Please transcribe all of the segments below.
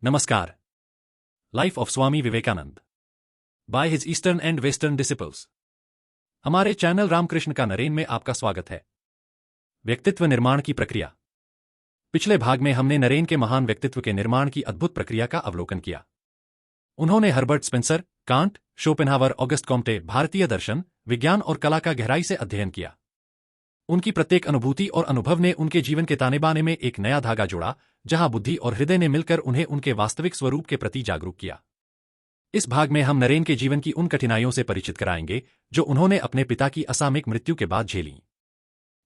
नमस्कार। Life of Swami Vivekananda by his eastern and western disciples. हमारे channel Ramakrishna का नरेन में आपका स्वागत है। व्यक्तित्व निर्माण की प्रक्रिया। पिछले भाग में हमने नरेन के महान व्यक्तित्व के निर्माण की अद्भुत प्रक्रिया का अवलोकन किया। उन्होंने Herbert Spencer, can't, Schopenhauer, August Comte, भारतीय दर्शन, विज्ञान और कला का गहराई से अध्ययन किया। उनकी प्रत्येक अनुभूति और अनुभव ने उनके जीवन के तानेबाने में एक नया धागा जोड़ा, जहां बुद्धि और हृदय ने मिलकर उन्हें उनके वास्तविक स्वरूप के प्रति जागरूक किया। इस भाग में हम नरेन के जीवन की उन कठिनाइयों से परिचित कराएंगे जो उन्होंने अपने पिता की असामयिक मृत्यु के बाद झेलीं।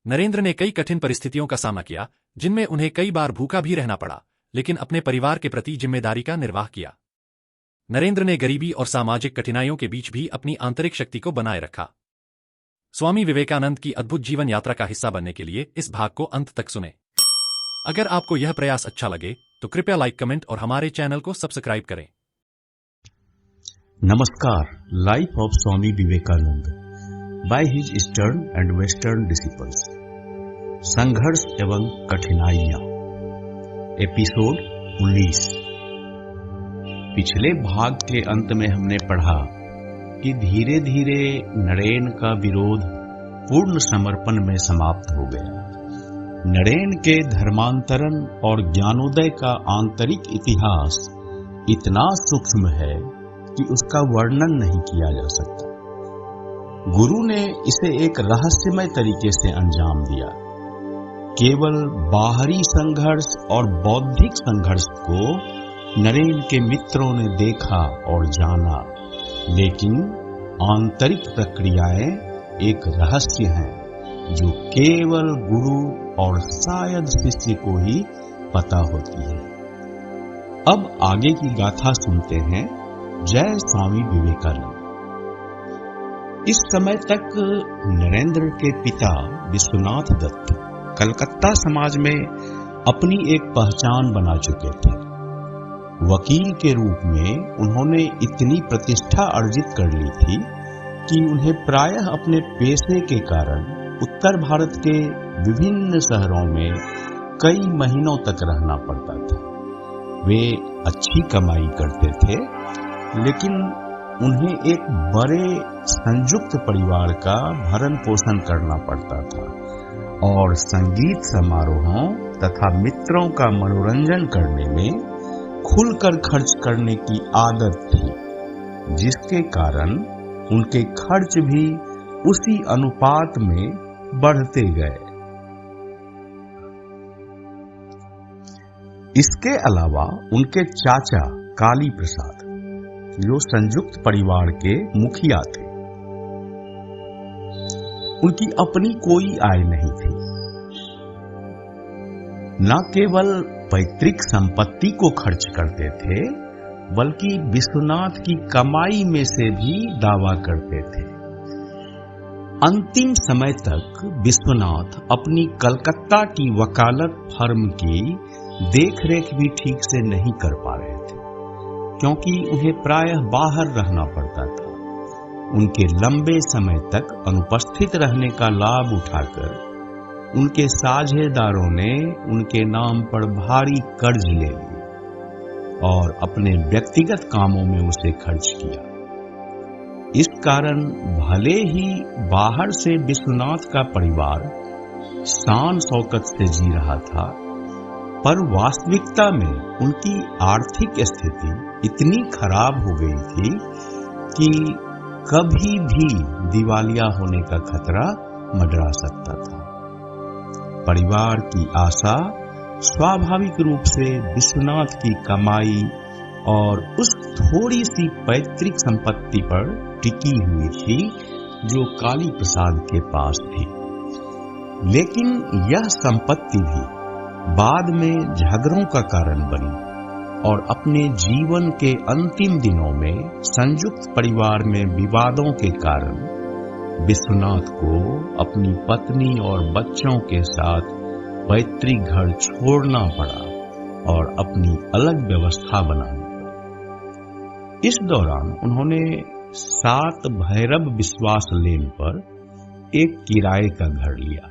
नरेंद्र ने कई कठिन परिस्थितियों का सामना किया, जिनमें उन्हें कई बार भूखा भी रहना पड़ा, लेकिन अपने परिवार के प्रति जिम्मेदारी का निर्वाह किया। नरेंद्र ने गरीबी और सामाजिक कठिनाइयों के बीच भी अपनी आंतरिक शक्ति को बनाए रखा। स्वामी विवेकानंद की अद्भुत जीवन यात्रा का हिस्सा बनने के लिए इस भाग को अंत तक सुनें। अगर आपको यह प्रयास अच्छा लगे तो कृपया लाइक, कमेंट और हमारे चैनल को सब्सक्राइब करें। नमस्कार। Life of Swami Vivekananda by his eastern and western disciples. संघर्ष एवं कठिनाइयां, एपिसोड 19। पिछले भाग के अंत में हमने पढ़ा कि धीरे धीरे नरेन का विरोध पूर्ण समर्पण में समाप्त हो गया। नरेन के धर्मांतरण और ज्ञानोदय का आंतरिक इतिहास इतना सूक्ष्म है कि उसका वर्णन नहीं किया जा सकता। गुरु ने इसे एक रहस्यमय तरीके से अंजाम दिया। केवल बाहरी संघर्ष और बौद्धिक संघर्ष को नरेन के मित्रों ने देखा और जाना, लेकिन आंतरिक प्रक्रियाएं एक रहस्य हैं जो केवल गुरु और शायद शिष्य को ही पता होती है। अब आगे की गाथा सुनते हैं। जय स्वामी विवेकानंद। इस समय तक नरेंद्र के पिता विश्वनाथ दत्त कलकत्ता समाज में अपनी एक पहचान बना चुके थे। वकील के रूप में उन्होंने इतनी प्रतिष्ठा अर्जित कर ली थी कि उन्हें प्रायः अपने पेशे के कारण उत्तर भारत के विभिन्न शहरों में कई महीनों तक रहना पड़ता था। वे अच्छी कमाई करते थे, लेकिन उन्हें एक बड़े संयुक्त परिवार का भरण पोषण करना पड़ता था और संगीत समारोहों तथा मित्रों का मनोरंजन करने में खुलकर खर्च करने की आदत थी, जिसके कारण उनके खर्च भी उसी अनुपात में बढ़ते गए। इसके अलावा उनके चाचा काली प्रसाद, जो संयुक्त परिवार के मुखिया थे, उनकी अपनी कोई आय नहीं थी। न केवल पैतृक संपत्ति को खर्च करते थे, बल्कि विश्वनाथ की कमाई में से भी दावा करते थे। अंतिम समय तक विश्वनाथ अपनी कलकत्ता की वकालत फर्म की देखरेख भी ठीक से नहीं कर पा रहे थे, क्योंकि उन्हें प्रायः बाहर रहना पड़ता था। उनके लंबे समय तक अनुपस्थित रहने का लाभ उठाकर उनके साझेदारों ने उनके नाम पर भारी कर्ज ले लिया और अपने व्यक्तिगत कामों में उसे खर्च किया। इस कारण भले ही बाहर से विश्वनाथ का परिवार शान शौकत से जी रहा था, पर वास्तविकता में उनकी आर्थिक स्थिति इतनी खराब हो गई थी कि कभी भी दिवालिया होने का खतरा मंडरा सकता था। परिवार की आशा स्वाभाविक रूप से विश्वनाथ की कमाई और उस थोड़ी सी पैतृक संपत्ति पर टिकी हुई थी जो काली प्रसाद के पास थी। लेकिन यह संपत्ति भी बाद में झगड़ों का कारण बनी और अपने जीवन के अंतिम दिनों में संयुक्त परिवार में विवादों के कारण विश्वनाथ को अपनी पत्नी और बच्चों के साथ पैतृक घर छोड़ना पड़ा और अपनी अलग व्यवस्था बनानी पड़ी। इस दौरान उन्होंने 7 भैरव विश्वास लेन पर एक किराए का घर लिया।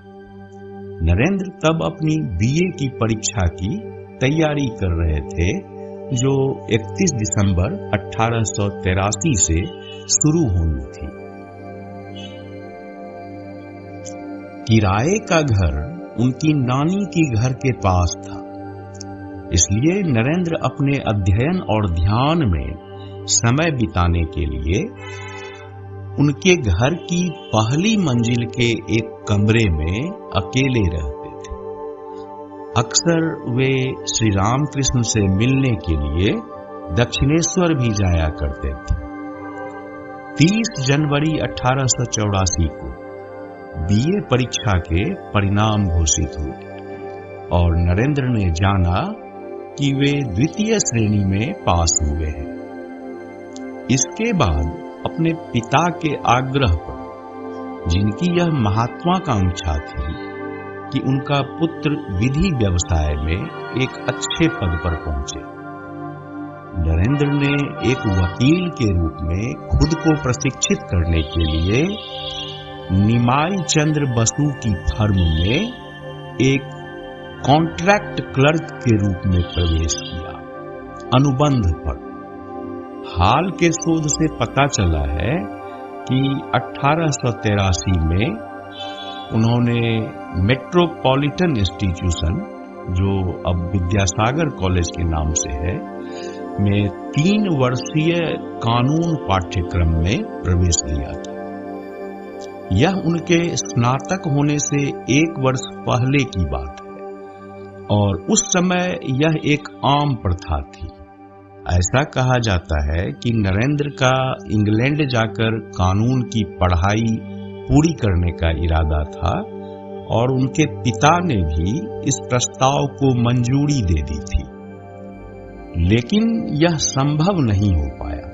नरेंद्र तब अपनी बीए की परीक्षा की तैयारी कर रहे थे जो 31 दिसंबर 1883 से शुरू होनी थी। किराए का घर उनकी नानी की घर के पास था, इसलिए नरेंद्र अपने अध्ययन और ध्यान में समय बिताने के लिए उनके घर की पहली मंजिल के एक कमरे में अकेले रहते थे। अक्सर वे श्री रामकृष्ण से मिलने के लिए दक्षिणेश्वर भी जाया करते थे। 30 जनवरी 1884 को बीए परीक्षा के परिणाम घोषित हुए और नरेंद्र ने जाना कि वे द्वितीय श्रेणी में पास हुए हैं। इसके बाद अपने पिता के आग्रह पर, जिनकी यह महत्वाकांक्षा थी कि उनका पुत्र विधि व्यवसाय में एक अच्छे पद पर पहुंचे, नरेंद्र ने एक वकील के रूप में खुद को प्रशिक्षित करने के लिए निमाई चंद्र बसु की फर्म में एक कॉन्ट्रैक्ट क्लर्क के रूप में प्रवेश किया, अनुबंध पर। हाल के शोध से पता चला है कि 1883 में उन्होंने मेट्रोपॉलिटन इंस्टीट्यूशन, जो अब विद्यासागर कॉलेज के नाम से है, में 3 वर्षीय कानून पाठ्यक्रम में प्रवेश लिया था। यह उनके स्नातक होने से 1 वर्ष पहले की बात है और उस समय यह एक आम प्रथा थी। ऐसा कहा जाता है कि नरेंद्र का इंग्लैंड जाकर कानून की पढ़ाई पूरी करने का इरादा था और उनके पिता ने भी इस प्रस्ताव को मंजूरी दे दी थी, लेकिन यह संभव नहीं हो पाया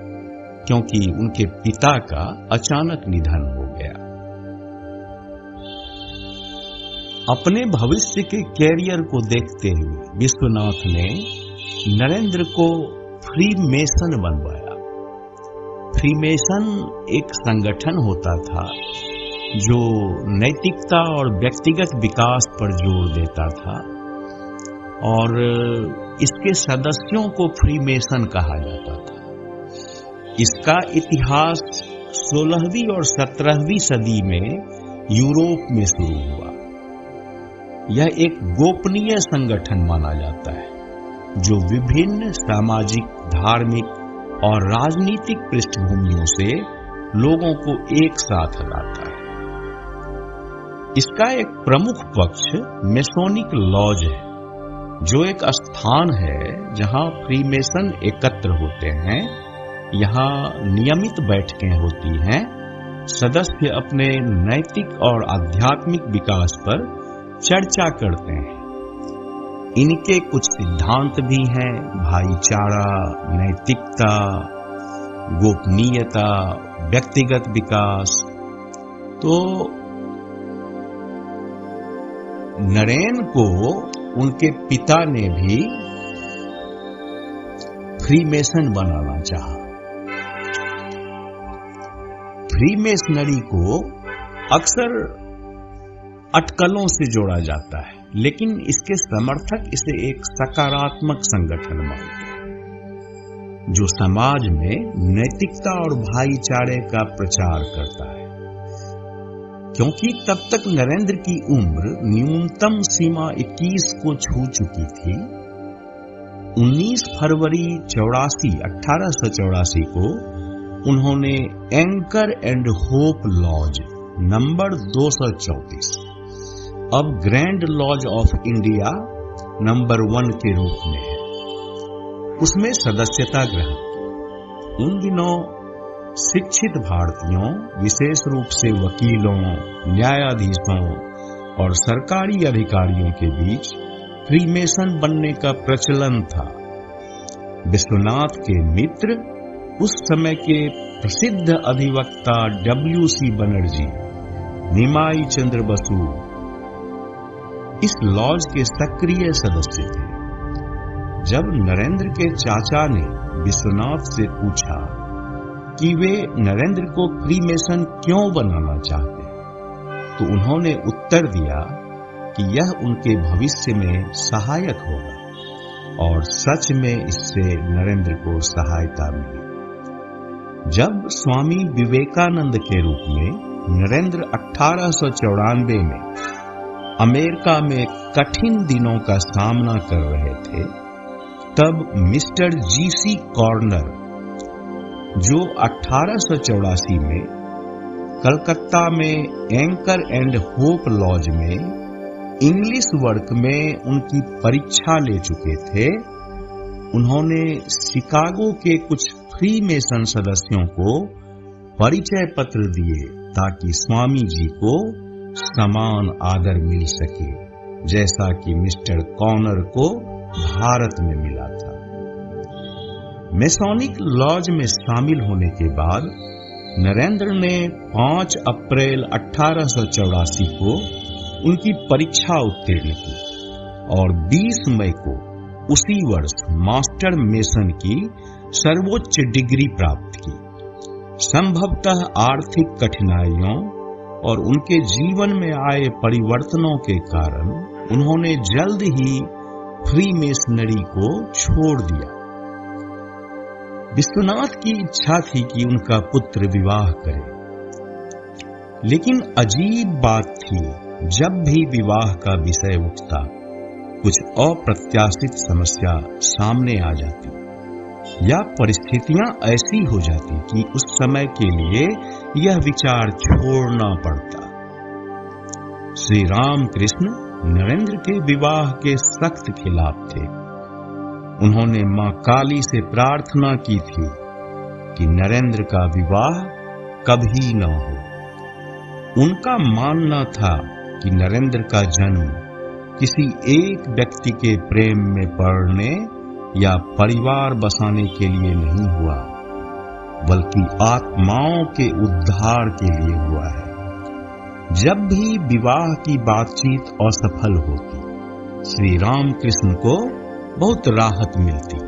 क्योंकि उनके पिता का अचानक निधन हो गया। अपने भविष्य के कैरियर को देखते हुए विश्वनाथ ने नरेंद्र को फ्रीमेसन बनवाया। फ्रीमेसन एक संगठन होता था जो नैतिकता और व्यक्तिगत विकास पर जोर देता था और इसके सदस्यों को फ्रीमेसन कहा जाता था। इसका इतिहास 16वीं और 17वीं सदी में यूरोप में शुरू हुआ। यह एक गोपनीय संगठन माना जाता है जो विभिन्न सामाजिक, धार्मिक और राजनीतिक पृष्ठभूमियों से लोगों को एक साथ लाता है। इसका एक प्रमुख पक्ष मेसोनिक लॉज है, जो एक स्थान है जहां फ्रीमेसन एकत्र होते हैं। यहाँ नियमित बैठकें होती हैं। सदस्य अपने नैतिक और आध्यात्मिक विकास पर चर्चा करते हैं। इनके कुछ सिद्धांत भी हैं: भाईचारा, नैतिकता, गोपनीयता, व्यक्तिगत विकास। तो नरेन को उनके पिता ने भी फ्रीमेसन बनाना चाहा। फ्रीमेसनरी को अक्सर अटकलों से जोड़ा जाता है, लेकिन इसके समर्थक इसे एक सकारात्मक संगठन मानते हैं जो समाज में नैतिकता और भाईचारे का प्रचार करता है। क्योंकि तब तक नरेंद्र की उम्र न्यूनतम सीमा 21 को छू चुकी थी, 19 फरवरी 1884 को उन्होंने anchor and hope lodge number 234, अब grand lodge of India number 1 के रूप में है, उसमें सदस्यता ग्रहण की। उन दिनों शिक्षित भारतीयों, विशेष रूप से वकीलों, न्यायाधीशों और सरकारी अधिकारियों के बीच फ्रीमेसन बनने का प्रचलन था। विश्वनाथ के मित्र, उस समय के प्रसिद्ध अधिवक्ता W.C. बनर्जी, निमाई चंद्र बसु इस लॉज के सक्रिय सदस्य थे। जब नरेंद्र के चाचा ने विश्वनाथ से पूछा कि वे नरेंद्र को फ्रीमेसन क्यों बनाना चाहते, तो उन्होंने उत्तर दिया कि यह उनके भविष्य में सहायक होगा। और सच में इससे नरेंद्र को सहायता मिली। जब स्वामी विवेकानंद के रूप में नरेंद्र 1894 में अमेरिका में कठिन दिनों का सामना कर रहे थे, तब मिस्टर जीसी कॉर्नर, जो 1884 में कलकत्ता में एंकर एंड होप लॉज में इंग्लिश वर्क में उनकी परीक्षा ले चुके थे, उन्होंने शिकागो के कुछ फ्री मेसन सदस्यों को परिचय पत्र दिए ताकि स्वामी जी को समान आदर मिल सके जैसा कि मिस्टर कॉर्नर को भारत में मिला था। मेसोनिक लॉज में शामिल होने के बाद नरेंद्र ने 5 अप्रैल 1884 को उनकी परीक्षा उत्तीर्ण की और 20 मई को उसी वर्ष मास्टर मेसन की सर्वोच्च डिग्री प्राप्त की। संभवतः आर्थिक कठिनाइयों और उनके जीवन में आए परिवर्तनों के कारण उन्होंने जल्द ही फ्री मेसनरी को छोड़ दिया। विश्वनाथ की इच्छा थी कि उनका पुत्र विवाह करे, लेकिन अजीब बात थी, जब भी विवाह का विषय उठता कुछ अप्रत्याशित समस्या सामने आ जाती या परिस्थितियां ऐसी हो जाती कि उस समय के लिए यह विचार छोड़ना पड़ता। श्री रामकृष्ण नरेंद्र के विवाह के सख्त खिलाफ थे। उन्होंने मां काली से प्रार्थना की थी कि नरेंद्र का विवाह कभी न हो। उनका मानना था कि नरेंद्र का जन्म किसी एक व्यक्ति के प्रेम में पड़ने या परिवार बसाने के लिए नहीं हुआ, बल्कि आत्माओं के उद्धार के लिए हुआ है। जब भी विवाह की बातचीत असफल होती, श्री रामकृष्ण को बहुत राहत मिलती।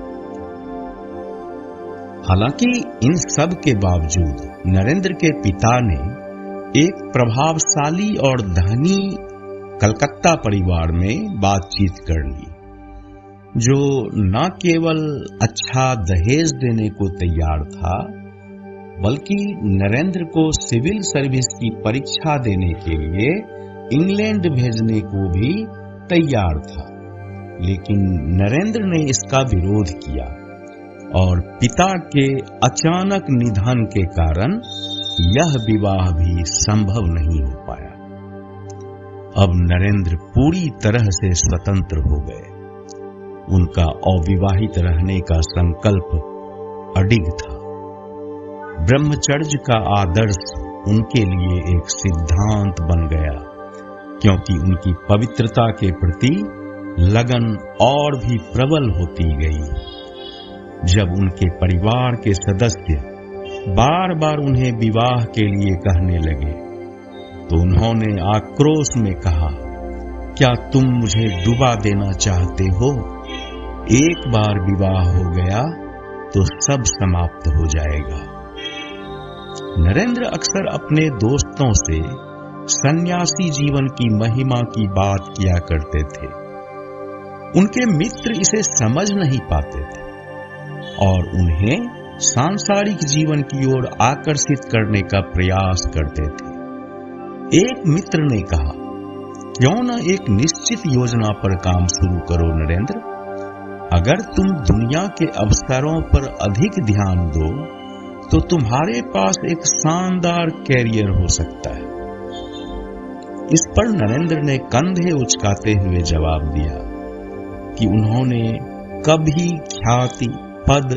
हालांकि इन सब के बावजूद नरेंद्र के पिता ने एक प्रभावशाली और धनी कलकत्ता परिवार में बातचीत कर ली, जो न केवल अच्छा दहेज देने को तैयार था, बल्कि नरेंद्र को सिविल सर्विस की परीक्षा देने के लिए इंग्लैंड भेजने को भी तैयार था। लेकिन नरेंद्र ने इसका विरोध किया और पिता के अचानक निधन के कारण यह विवाह भी संभव नहीं हो पाया। अब नरेंद्र पूरी तरह से स्वतंत्र हो गए। उनका अविवाहित रहने का संकल्प अडिग था। ब्रह्मचर्य का आदर्श उनके लिए एक सिद्धांत बन गया, क्योंकि उनकी पवित्रता के प्रति लगन और भी प्रबल होती गई। जब उनके परिवार के सदस्य बार बार उन्हें विवाह के लिए कहने लगे, तो उन्होंने आक्रोश में कहा, क्या तुम मुझे डुबा देना चाहते हो? एक बार विवाह हो गया तो सब समाप्त हो जाएगा। नरेंद्र अक्सर अपने दोस्तों से सन्यासी जीवन की महिमा की बात किया करते थे। उनके मित्र इसे समझ नहीं पाते थे और उन्हें सांसारिक जीवन की ओर आकर्षित करने का प्रयास करते थे। एक मित्र ने कहा, क्यों न एक निश्चित योजना पर काम शुरू करो नरेंद्र। अगर तुम दुनिया के अवसरों पर अधिक ध्यान दो तो तुम्हारे पास एक शानदार कैरियर हो सकता है। इस पर नरेंद्र ने कंधे उचकाते हुए जवाब दिया कि उन्होंने कभी ख्याति, पद,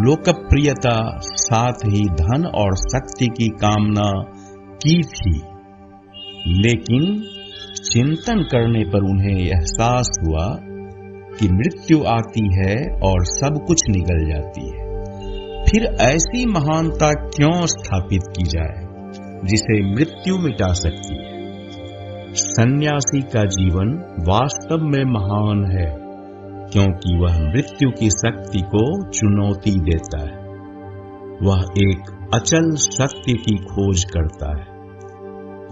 लोकप्रियता, साथ ही धन और शक्ति की कामना की थी, लेकिन चिंतन करने पर उन्हें एहसास हुआ कि मृत्यु आती है और सब कुछ निगल जाती है। फिर ऐसी महानता क्यों स्थापित की जाए जिसे मृत्यु मिटा सकती है? सन्यासी का जीवन वास्तव में महान है, क्योंकि वह मृत्यु की शक्ति को चुनौती देता है। वह एक अचल सत्य की खोज करता है,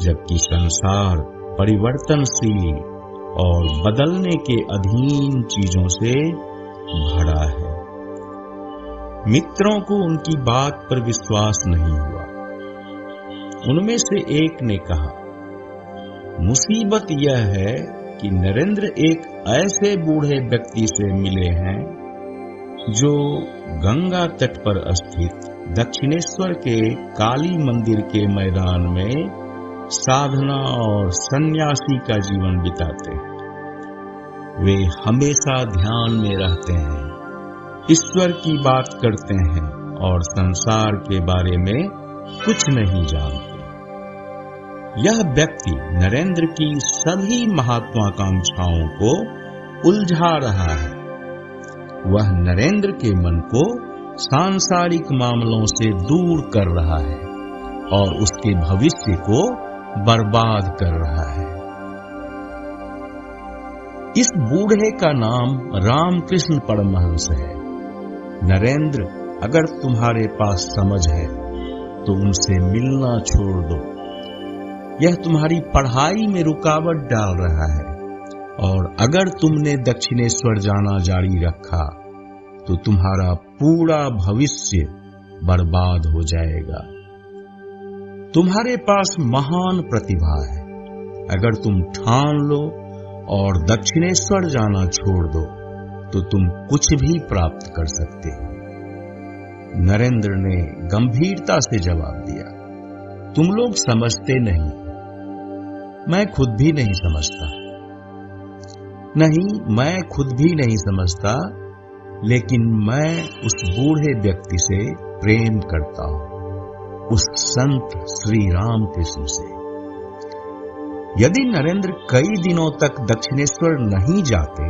जबकि संसार परिवर्तनशील और बदलने के अधीन चीजों से भरा है। मित्रों को उनकी बात पर विश्वास नहीं हुआ। उनमें से एक ने कहा, मुसीबत यह है कि नरेंद्र एक ऐसे बूढ़े व्यक्ति से मिले हैं जो गंगा तट पर स्थित दक्षिणेश्वर के काली मंदिर के मैदान में साधना और सन्यासी का जीवन बिताते हैं। वे हमेशा ध्यान में रहते हैं, ईश्वर की बात करते हैं और संसार के बारे में कुछ नहीं जानते। यह व्यक्ति नरेंद्र की सभी महत्वाकांक्षाओं को उलझा रहा है। वह नरेंद्र के मन को सांसारिक मामलों से दूर कर रहा है और उसके भविष्य को बर्बाद कर रहा है। इस बूढ़े का नाम रामकृष्ण परमहंस है। नरेंद्र, अगर तुम्हारे पास समझ है तो उनसे मिलना छोड़ दो। यह तुम्हारी पढ़ाई में रुकावट डाल रहा है और अगर तुमने दक्षिणेश्वर जाना जारी रखा तो तुम्हारा पूरा भविष्य बर्बाद हो जाएगा। तुम्हारे पास महान प्रतिभा है। अगर तुम ठान लो और दक्षिणेश्वर जाना छोड़ दो तो तुम कुछ भी प्राप्त कर सकते हो। नरेंद्र ने गंभीरता से जवाब दिया, तुम लोग समझते नहीं। मैं खुद भी नहीं समझता। नहीं, मैं खुद भी नहीं समझता, लेकिन मैं उस बूढ़े व्यक्ति से प्रेम करता हूं, उस संत श्री रामकृष्ण से। यदि नरेंद्र कई दिनों तक दक्षिणेश्वर नहीं जाते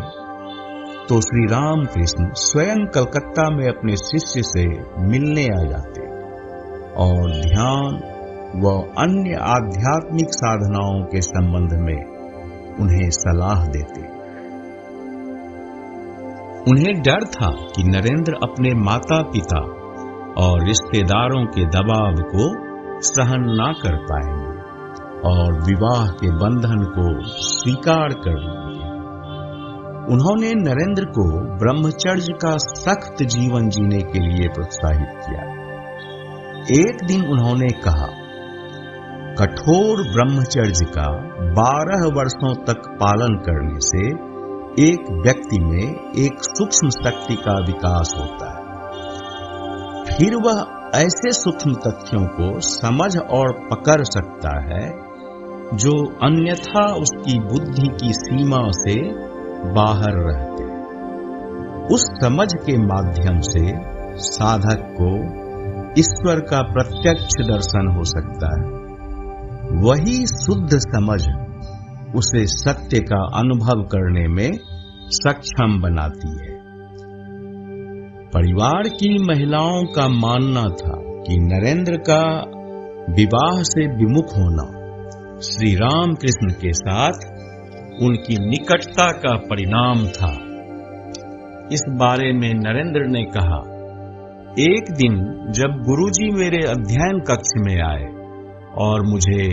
तो श्री रामकृष्ण स्वयं कलकत्ता में अपने शिष्य से मिलने आ जाते और ध्यान व अन्य आध्यात्मिक साधनाओं के संबंध में उन्हें सलाह देते। उन्हें डर था कि नरेंद्र अपने माता पिता और रिश्तेदारों के दबाव को सहन ना कर पाएंगे और विवाह के बंधन को स्वीकार कर लेंगे। उन्होंने नरेंद्र को ब्रह्मचर्य का सख्त जीवन जीने के लिए प्रोत्साहित किया। एक दिन उन्होंने कहा, कठोर ब्रह्मचर्य का 12 वर्षों तक पालन करने से एक व्यक्ति में एक सूक्ष्म शक्ति का विकास होता है। फिर वह ऐसे सूक्ष्म तथ्यों को समझ और पकड़ सकता है जो अन्यथा उसकी बुद्धि की सीमा से बाहर रहते। उस समझ के माध्यम से साधक को ईश्वर का प्रत्यक्ष दर्शन हो सकता है। वही शुद्ध समझ उसे सत्य का अनुभव करने में सक्षम बनाती है। परिवार की महिलाओं का मानना था कि नरेंद्र का विवाह से विमुख होना श्री रामकृष्ण के साथ उनकी निकटता का परिणाम था। इस बारे में नरेंद्र ने कहा, एक दिन जब गुरुजी मेरे अध्ययन कक्ष में आए और मुझे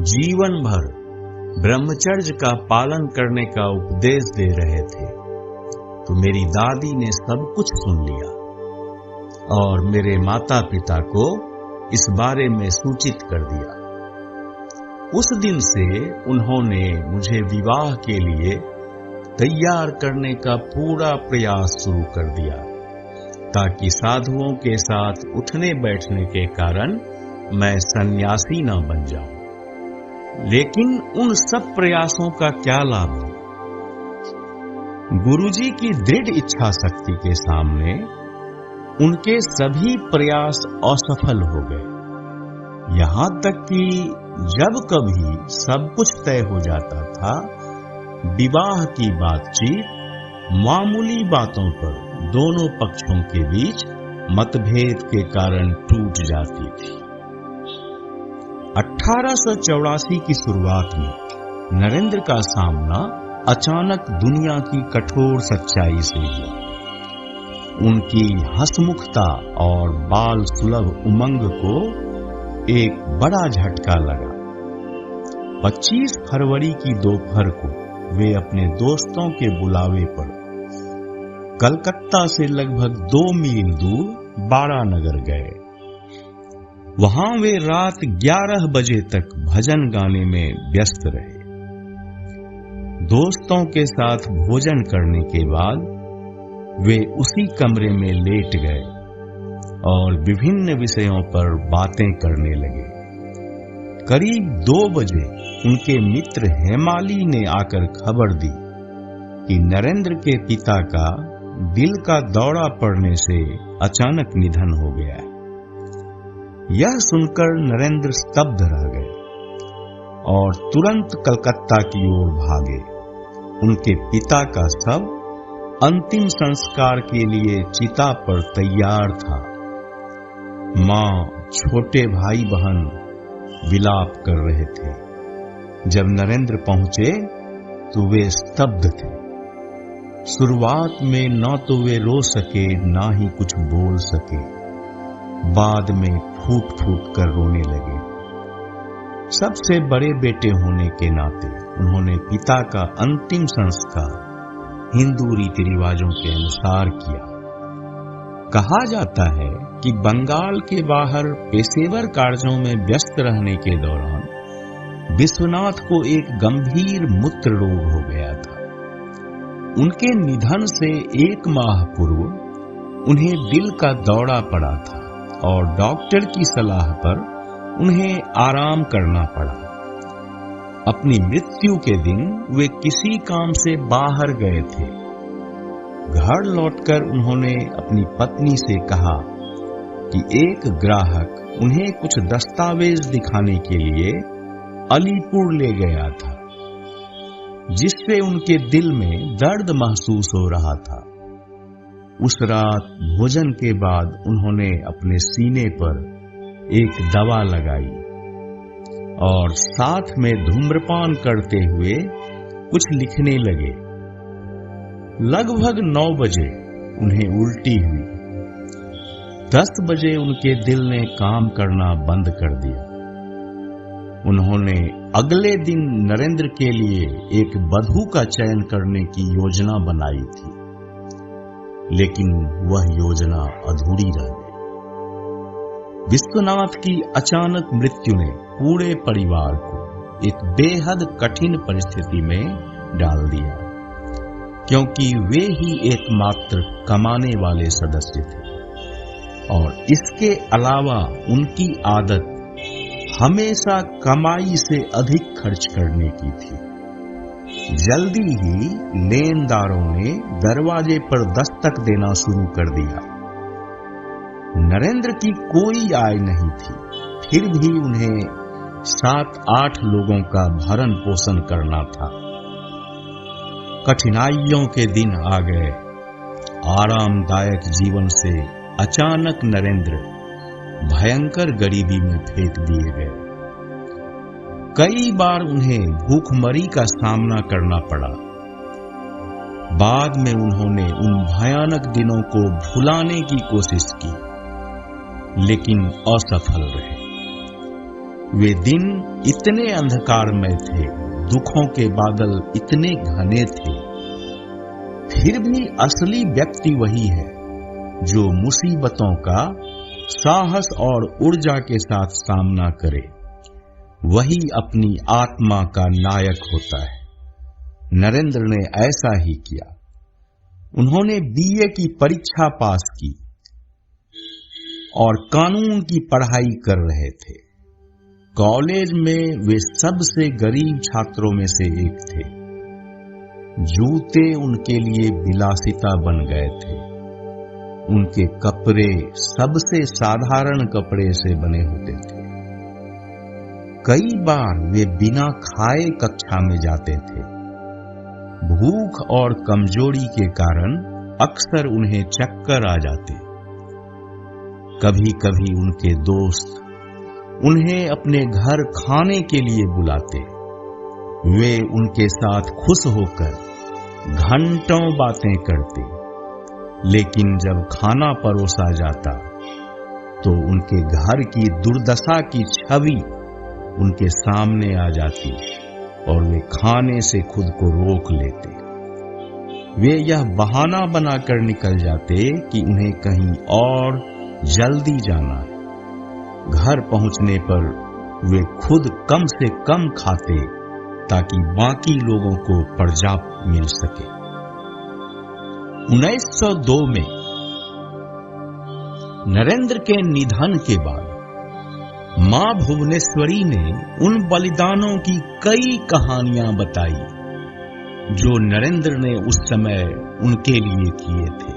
जीवन भर ब्रह्मचर्य का पालन करने का उपदेश दे रहे थे तो मेरी दादी ने सब कुछ सुन लिया और मेरे माता पिता को इस बारे में सूचित कर दिया। उस दिन से उन्होंने मुझे विवाह के लिए तैयार करने का पूरा प्रयास शुरू कर दिया ताकि साधुओं के साथ उठने बैठने के कारण मैं सन्यासी न बन जाऊं। लेकिन उन सब प्रयासों का क्या लाभ? गुरुजी की दृढ़ इच्छा शक्ति के सामने उनके सभी प्रयास असफल हो गए। यहां तक कि जब कभी सब कुछ तय हो जाता था, विवाह की बातचीत मामूली बातों पर दोनों पक्षों के बीच मतभेद के कारण टूट जाती थी। 1884 की शुरुआत में नरेंद्र का सामना अचानक दुनिया की कठोर सच्चाई से हुआ। उनकी हंसमुखता और बाल सुलभ उमंग को एक बड़ा झटका लगा। 25 फरवरी की दोपहर को वे अपने दोस्तों के बुलावे पर कलकत्ता से लगभग 2 मील दूर बाड़ानगर गए। वहां वे रात 11 बजे तक भजन गाने में व्यस्त रहे। दोस्तों के साथ भोजन करने के बाद वे उसी कमरे में लेट गए और विभिन्न विषयों पर बातें करने लगे। करीब 2 बजे उनके मित्र हेमाली ने आकर खबर दी कि नरेंद्र के पिता का दिल का दौरा पड़ने से अचानक निधन हो गया है। यह सुनकर नरेंद्र स्तब्ध रह गए और तुरंत कलकत्ता की ओर भागे। उनके पिता का शव अंतिम संस्कार के लिए चिता पर तैयार था। मां, छोटे भाई बहन विलाप कर रहे थे। जब नरेंद्र पहुंचे तो वे स्तब्ध थे। शुरुआत में न तो वे रो सके ना ही कुछ बोल सके। बाद में फूट फूट कर रोने लगे। सबसे बड़े बेटे होने के नाते उन्होंने पिता का अंतिम संस्कार हिंदू रीति रिवाजों के अनुसार किया। कहा जाता है कि बंगाल के बाहर पेशेवर कार्यों में व्यस्त रहने के दौरान विश्वनाथ को एक गंभीर मूत्र रोग हो गया था। उनके निधन से 1 माह पूर्व उन्हें दिल का दौरा पड़ा था और डॉक्टर की सलाह पर उन्हें आराम करना पड़ा। अपनी मृत्यु के दिन वे किसी काम से बाहर गए थे। घर लौटकर उन्होंने अपनी पत्नी से कहा कि एक ग्राहक उन्हें कुछ दस्तावेज दिखाने के लिए अलीपुर ले गया था, जिससे उनके दिल में दर्द महसूस हो रहा था। उस रात भोजन के बाद उन्होंने अपने सीने पर एक दवा लगाई और साथ में धूम्रपान करते हुए कुछ लिखने लगे। लगभग 9 बजे उन्हें उल्टी हुई। 10 बजे उनके दिल ने काम करना बंद कर दिया। उन्होंने अगले दिन नरेंद्र के लिए एक वधू का चयन करने की योजना बनाई थी, लेकिन वह योजना अधूरी रह गई। विश्वनाथ की अचानक मृत्यु ने पूरे परिवार को एक बेहद कठिन परिस्थिति में डाल दिया, क्योंकि वे ही एकमात्र कमाने वाले सदस्य थे और इसके अलावा उनकी आदत हमेशा कमाई से अधिक खर्च करने की थी। जल्दी ही लेनदारों ने दरवाजे पर दस्तक देना शुरू कर दिया। नरेंद्र की कोई आय नहीं थी, फिर भी उन्हें 7-8 लोगों का भरण पोषण करना था। कठिनाइयों के दिन आ गए। आरामदायक जीवन से अचानक नरेंद्र भयंकर गरीबी में फेंक दिए गए। कई बार उन्हें भूखमरी का सामना करना पड़ा। बाद में उन्होंने उन भयानक दिनों को भुलाने की कोशिश की, लेकिन असफल रहे। वे दिन इतने अंधकारमय थे, दुखों के बादल इतने घने थे। फिर भी असली व्यक्ति वही है जो मुसीबतों का साहस और ऊर्जा के साथ सामना करे। वही अपनी आत्मा का नायक होता है। नरेंद्र ने ऐसा ही किया। उन्होंने बीए की परीक्षा पास की और कानून की पढ़ाई कर रहे थे। कॉलेज में वे सबसे गरीब छात्रों में से एक थे। जूते उनके लिए विलासिता बन गए थे। उनके कपड़े सबसे साधारण कपड़े से बने होते थे। कई बार वे बिना खाए कक्षा में जाते थे। भूख और कमजोरी के कारण अक्सर उन्हें चक्कर आ जाते। कभी कभी उनके दोस्त उन्हें अपने घर खाने के लिए बुलाते। वे उनके साथ खुश होकर घंटों बातें करते, लेकिन जब खाना परोसा जाता तो उनके घर की दुर्दशा की छवि उनके सामने आ जाती और वे खाने से खुद को रोक लेते। वे यह बहाना बनाकर निकल जाते कि उन्हें कहीं और जल्दी जाना है। घर पहुंचने पर वे खुद कम से कम खाते ताकि बाकी लोगों को पर्याप्त मिल सके। 1902 में नरेंद्र के निधन के बाद मां भुवनेश्वरी ने उन बलिदानों की कई कहानियां बताई जो नरेंद्र ने उस समय उनके लिए किए थे।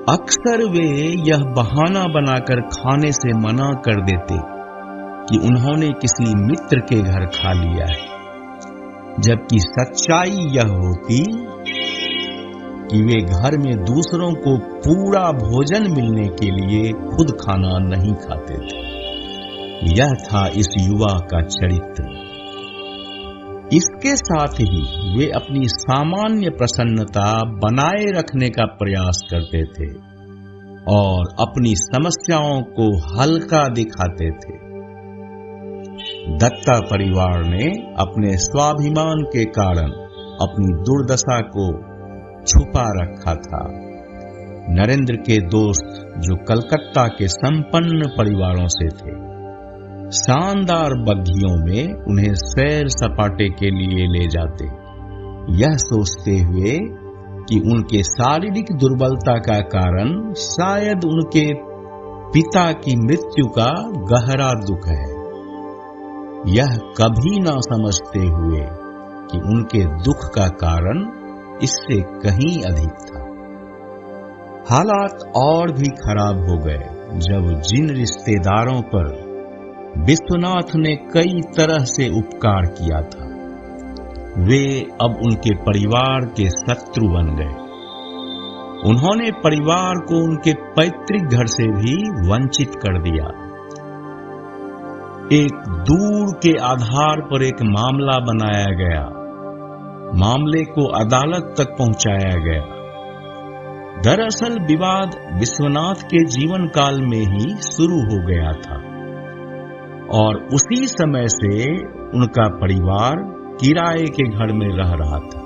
अक्सर वे यह बहाना बनाकर खाने से मना कर देते कि उन्होंने किसी मित्र के घर खा लिया है, जबकि सच्चाई यह होती कि वे घर में दूसरों को पूरा भोजन मिलने के लिए खुद खाना नहीं खाते थे। यह था इस युवा का चरित्र। इसके साथ ही वे अपनी सामान्य प्रसन्नता बनाए रखने का प्रयास करते थे और अपनी समस्याओं को हल्का दिखाते थे। दत्ता परिवार ने अपने स्वाभिमान के कारण अपनी दुर्दशा को छुपा रखा था। नरेंद्र के दोस्त जो कलकत्ता के संपन्न परिवारों से थे, शानदार बग्घियों में उन्हें सैर सपाटे के लिए ले जाते, यह सोचते हुए कि उनके शारीरिक दुर्बलता का कारण शायद उनके पिता की मृत्यु का गहरा दुख है। यह कभी ना समझते हुए कि उनके दुख का कारण इससे कहीं अधिक था। हालात और भी खराब हो गए जब जिन रिश्तेदारों पर विश्वनाथ ने कई तरह से उपकार किया था, वे अब उनके परिवार के शत्रु बन गए। उन्होंने परिवार को उनके पैतृक घर से भी वंचित कर दिया। एक दूर के आधार पर एक मामला बनाया गया, मामले को अदालत तक पहुंचाया गया। दरअसल विवाद विश्वनाथ के जीवन काल में ही शुरू हो गया था और उसी समय से उनका परिवार किराए के घर में रह रहा था।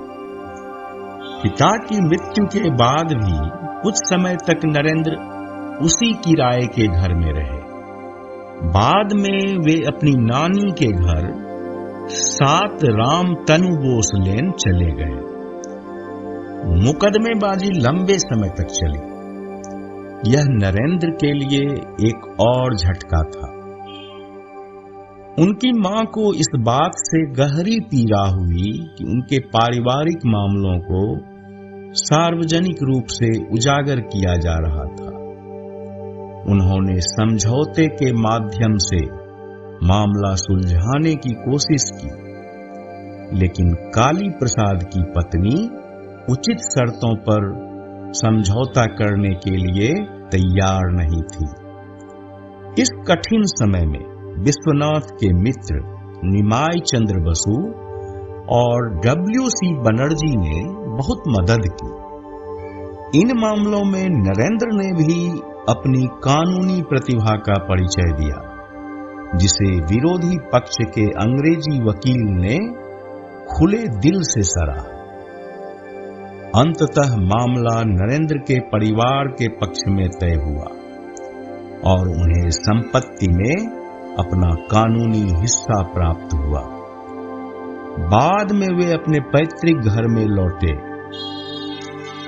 पिता की मृत्यु के बाद भी कुछ समय तक नरेंद्र उसी किराए के घर में रहे। बाद में वे अपनी नानी के घर 7 राम तनु बोस लेन चले गए। मुकदमेबाजी लंबे समय तक चली। यह नरेंद्र के लिए एक और झटका था। उनकी मां को इस बात से गहरी पीड़ा हुई कि उनके पारिवारिक मामलों को सार्वजनिक रूप से उजागर किया जा रहा था। उन्होंने समझौते के माध्यम से मामला सुलझाने की कोशिश की, लेकिन काली प्रसाद की पत्नी उचित शर्तों पर समझौता करने के लिए तैयार नहीं थी। इस कठिन समय में विश्वनाथ के मित्र निमाई चंद्र बसु और W.C. बनर्जी ने बहुत मदद की। इन मामलों में नरेंद्र ने भी अपनी कानूनी प्रतिभा का परिचय दिया, जिसे विरोधी पक्ष के अंग्रेजी वकील ने खुले दिल से सराहा। अंततः मामला नरेंद्र के परिवार के पक्ष में तय हुआ और उन्हें संपत्ति में अपना कानूनी हिस्सा प्राप्त हुआ। बाद में वे अपने पैतृक घर में लौटे,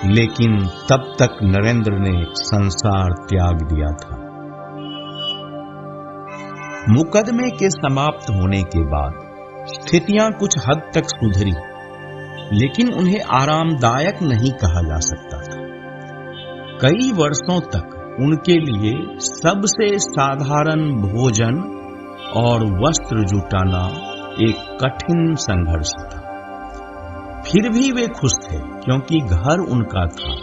लेकिन तब तक नरेंद्र ने संसार त्याग दिया था। मुकदमे के समाप्त होने के बाद स्थितियां कुछ हद तक सुधरी, लेकिन उन्हें आरामदायक नहीं कहा जा सकता था। कई वर्षों तक उनके लिए सबसे साधारण भोजन और वस्त्र जुटाना एक कठिन संघर्ष था। फिर भी वे खुश थे क्योंकि घर उनका था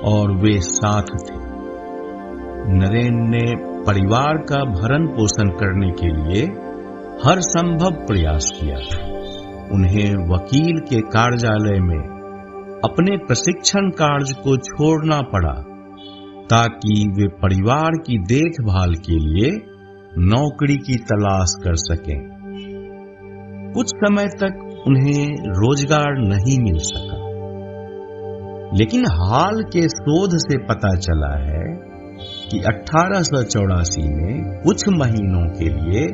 और वे साथ थे। नरेंद्र ने परिवार का भरण पोषण करने के लिए हर संभव प्रयास किया। उन्हें वकील के कार्यालय में अपने प्रशिक्षण कार्य को छोड़ना पड़ा ताकि वे परिवार की देखभाल के लिए नौकरी की तलाश कर सकें। कुछ समय तक उन्हें रोजगार नहीं मिल सका। लेकिन हाल के शोध से पता चला है कि 1884 में कुछ महीनों के लिए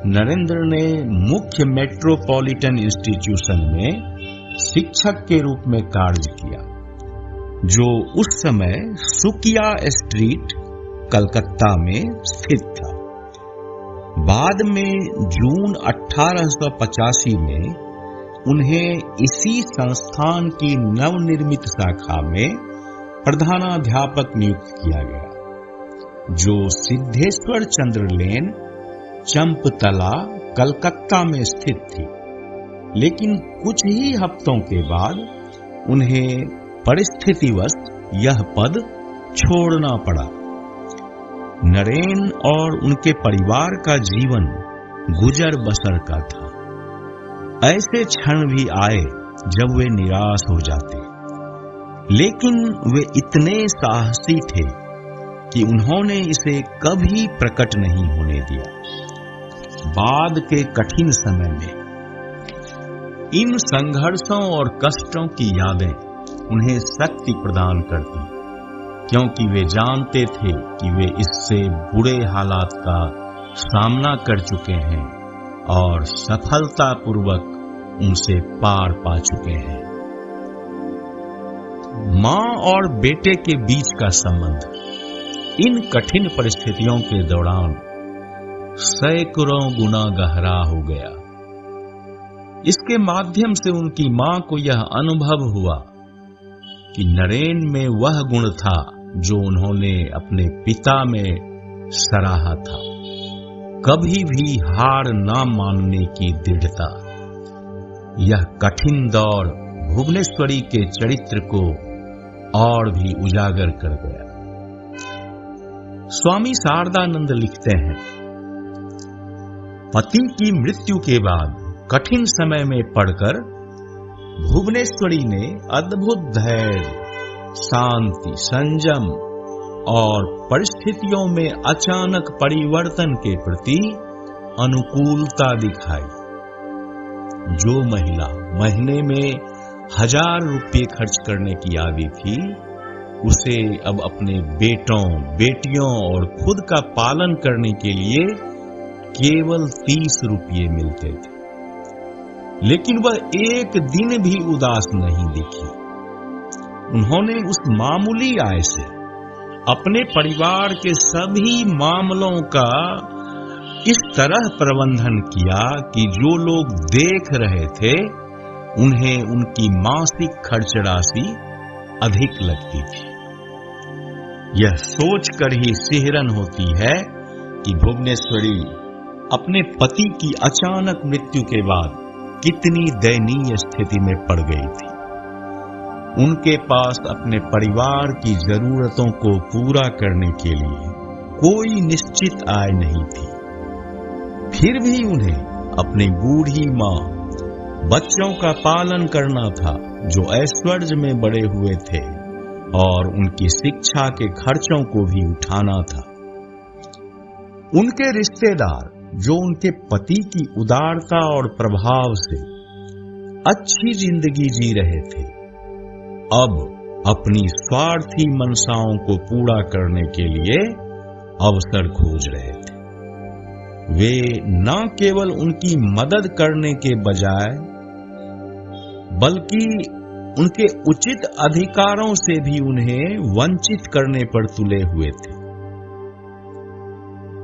नरेंद्र ने मुख्य मेट्रोपॉलिटन इंस्टीट्यूशन में शिक्षक के रूप में कार्य किया, जो उस समय सुकिया स्ट्रीट कलकत्ता में स्थित था। बाद में जून 1885 में उन्हें इसी संस्थान की नवनिर्मित शाखा में प्रधानाध्यापक नियुक्त किया गया, जो सिद्धेश्वर चंद्र लेन, चंपतला, कलकत्ता में स्थित थी। लेकिन कुछ ही हफ्तों के बाद उन्हें परिस्थितिवश यह पद छोड़ना पड़ा। नरेन और उनके परिवार का जीवन गुजर बसर का था। ऐसे क्षण भी आए जब वे निराश हो जाते, लेकिन वे इतने साहसी थे कि उन्होंने इसे कभी प्रकट नहीं होने दिया। बाद के कठिन समय में इन संघर्षों और कष्टों की यादें उन्हें शक्ति प्रदान करती, क्योंकि वे जानते थे कि वे इससे बुरे हालात का सामना कर चुके हैं और सफलतापूर्वक उनसे पार पा चुके हैं। मां और बेटे के बीच का संबंध इन कठिन परिस्थितियों के दौरान सैकड़ों गुना गहरा हो गया। इसके माध्यम से उनकी मां को यह अनुभव हुआ कि नरेन में वह गुण था जो उन्होंने अपने पिता में सराहा था, कभी भी हार ना मानने की दृढ़ता। यह कठिन दौर भुवनेश्वरी के चरित्र को और भी उजागर कर गया। स्वामी शारदानंद लिखते हैं, पति की मृत्यु के बाद कठिन समय में पड़कर भुवनेश्वरी ने अद्भुत धैर्य, शांति, संयम और परिस्थितियों में अचानक परिवर्तन के प्रति अनुकूलता दिखाई। जो महिला महीने में 1000 रुपये खर्च करने की आदी थी, उसे अब अपने बेटों, बेटियों और खुद का पालन करने के लिए केवल 30 रुपये मिलते थे। लेकिन वह एक दिन भी उदास नहीं दिखी। उन्होंने उस मामूली आय से अपने परिवार के सभी मामलों का इस तरह प्रबंधन किया कि जो लोग देख रहे थे उन्हें उनकी मासिक खर्च राशि अधिक लगती थी। यह सोचकर ही सिहरन होती है कि भुवनेश्वरी अपने पति की अचानक मृत्यु के बाद कितनी दयनीय स्थिति में पड़ गई थी। उनके पास अपने परिवार की जरूरतों को पूरा करने के लिए कोई निश्चित आय नहीं थी। फिर भी उन्हें अपनी बूढ़ी मां, बच्चों का पालन करना था जो ऐश्वर्य में बड़े हुए थे, और उनकी शिक्षा के खर्चों को भी उठाना था। उनके रिश्तेदार जो उनके पति की उदारता और प्रभाव से अच्छी जिंदगी जी रहे थे, अब अपनी स्वार्थी मनसाओं को पूरा करने के लिए अवसर खोज रहे थे। वे न केवल उनकी मदद करने के बजाय बल्कि उनके उचित अधिकारों से भी उन्हें वंचित करने पर तुले हुए थे।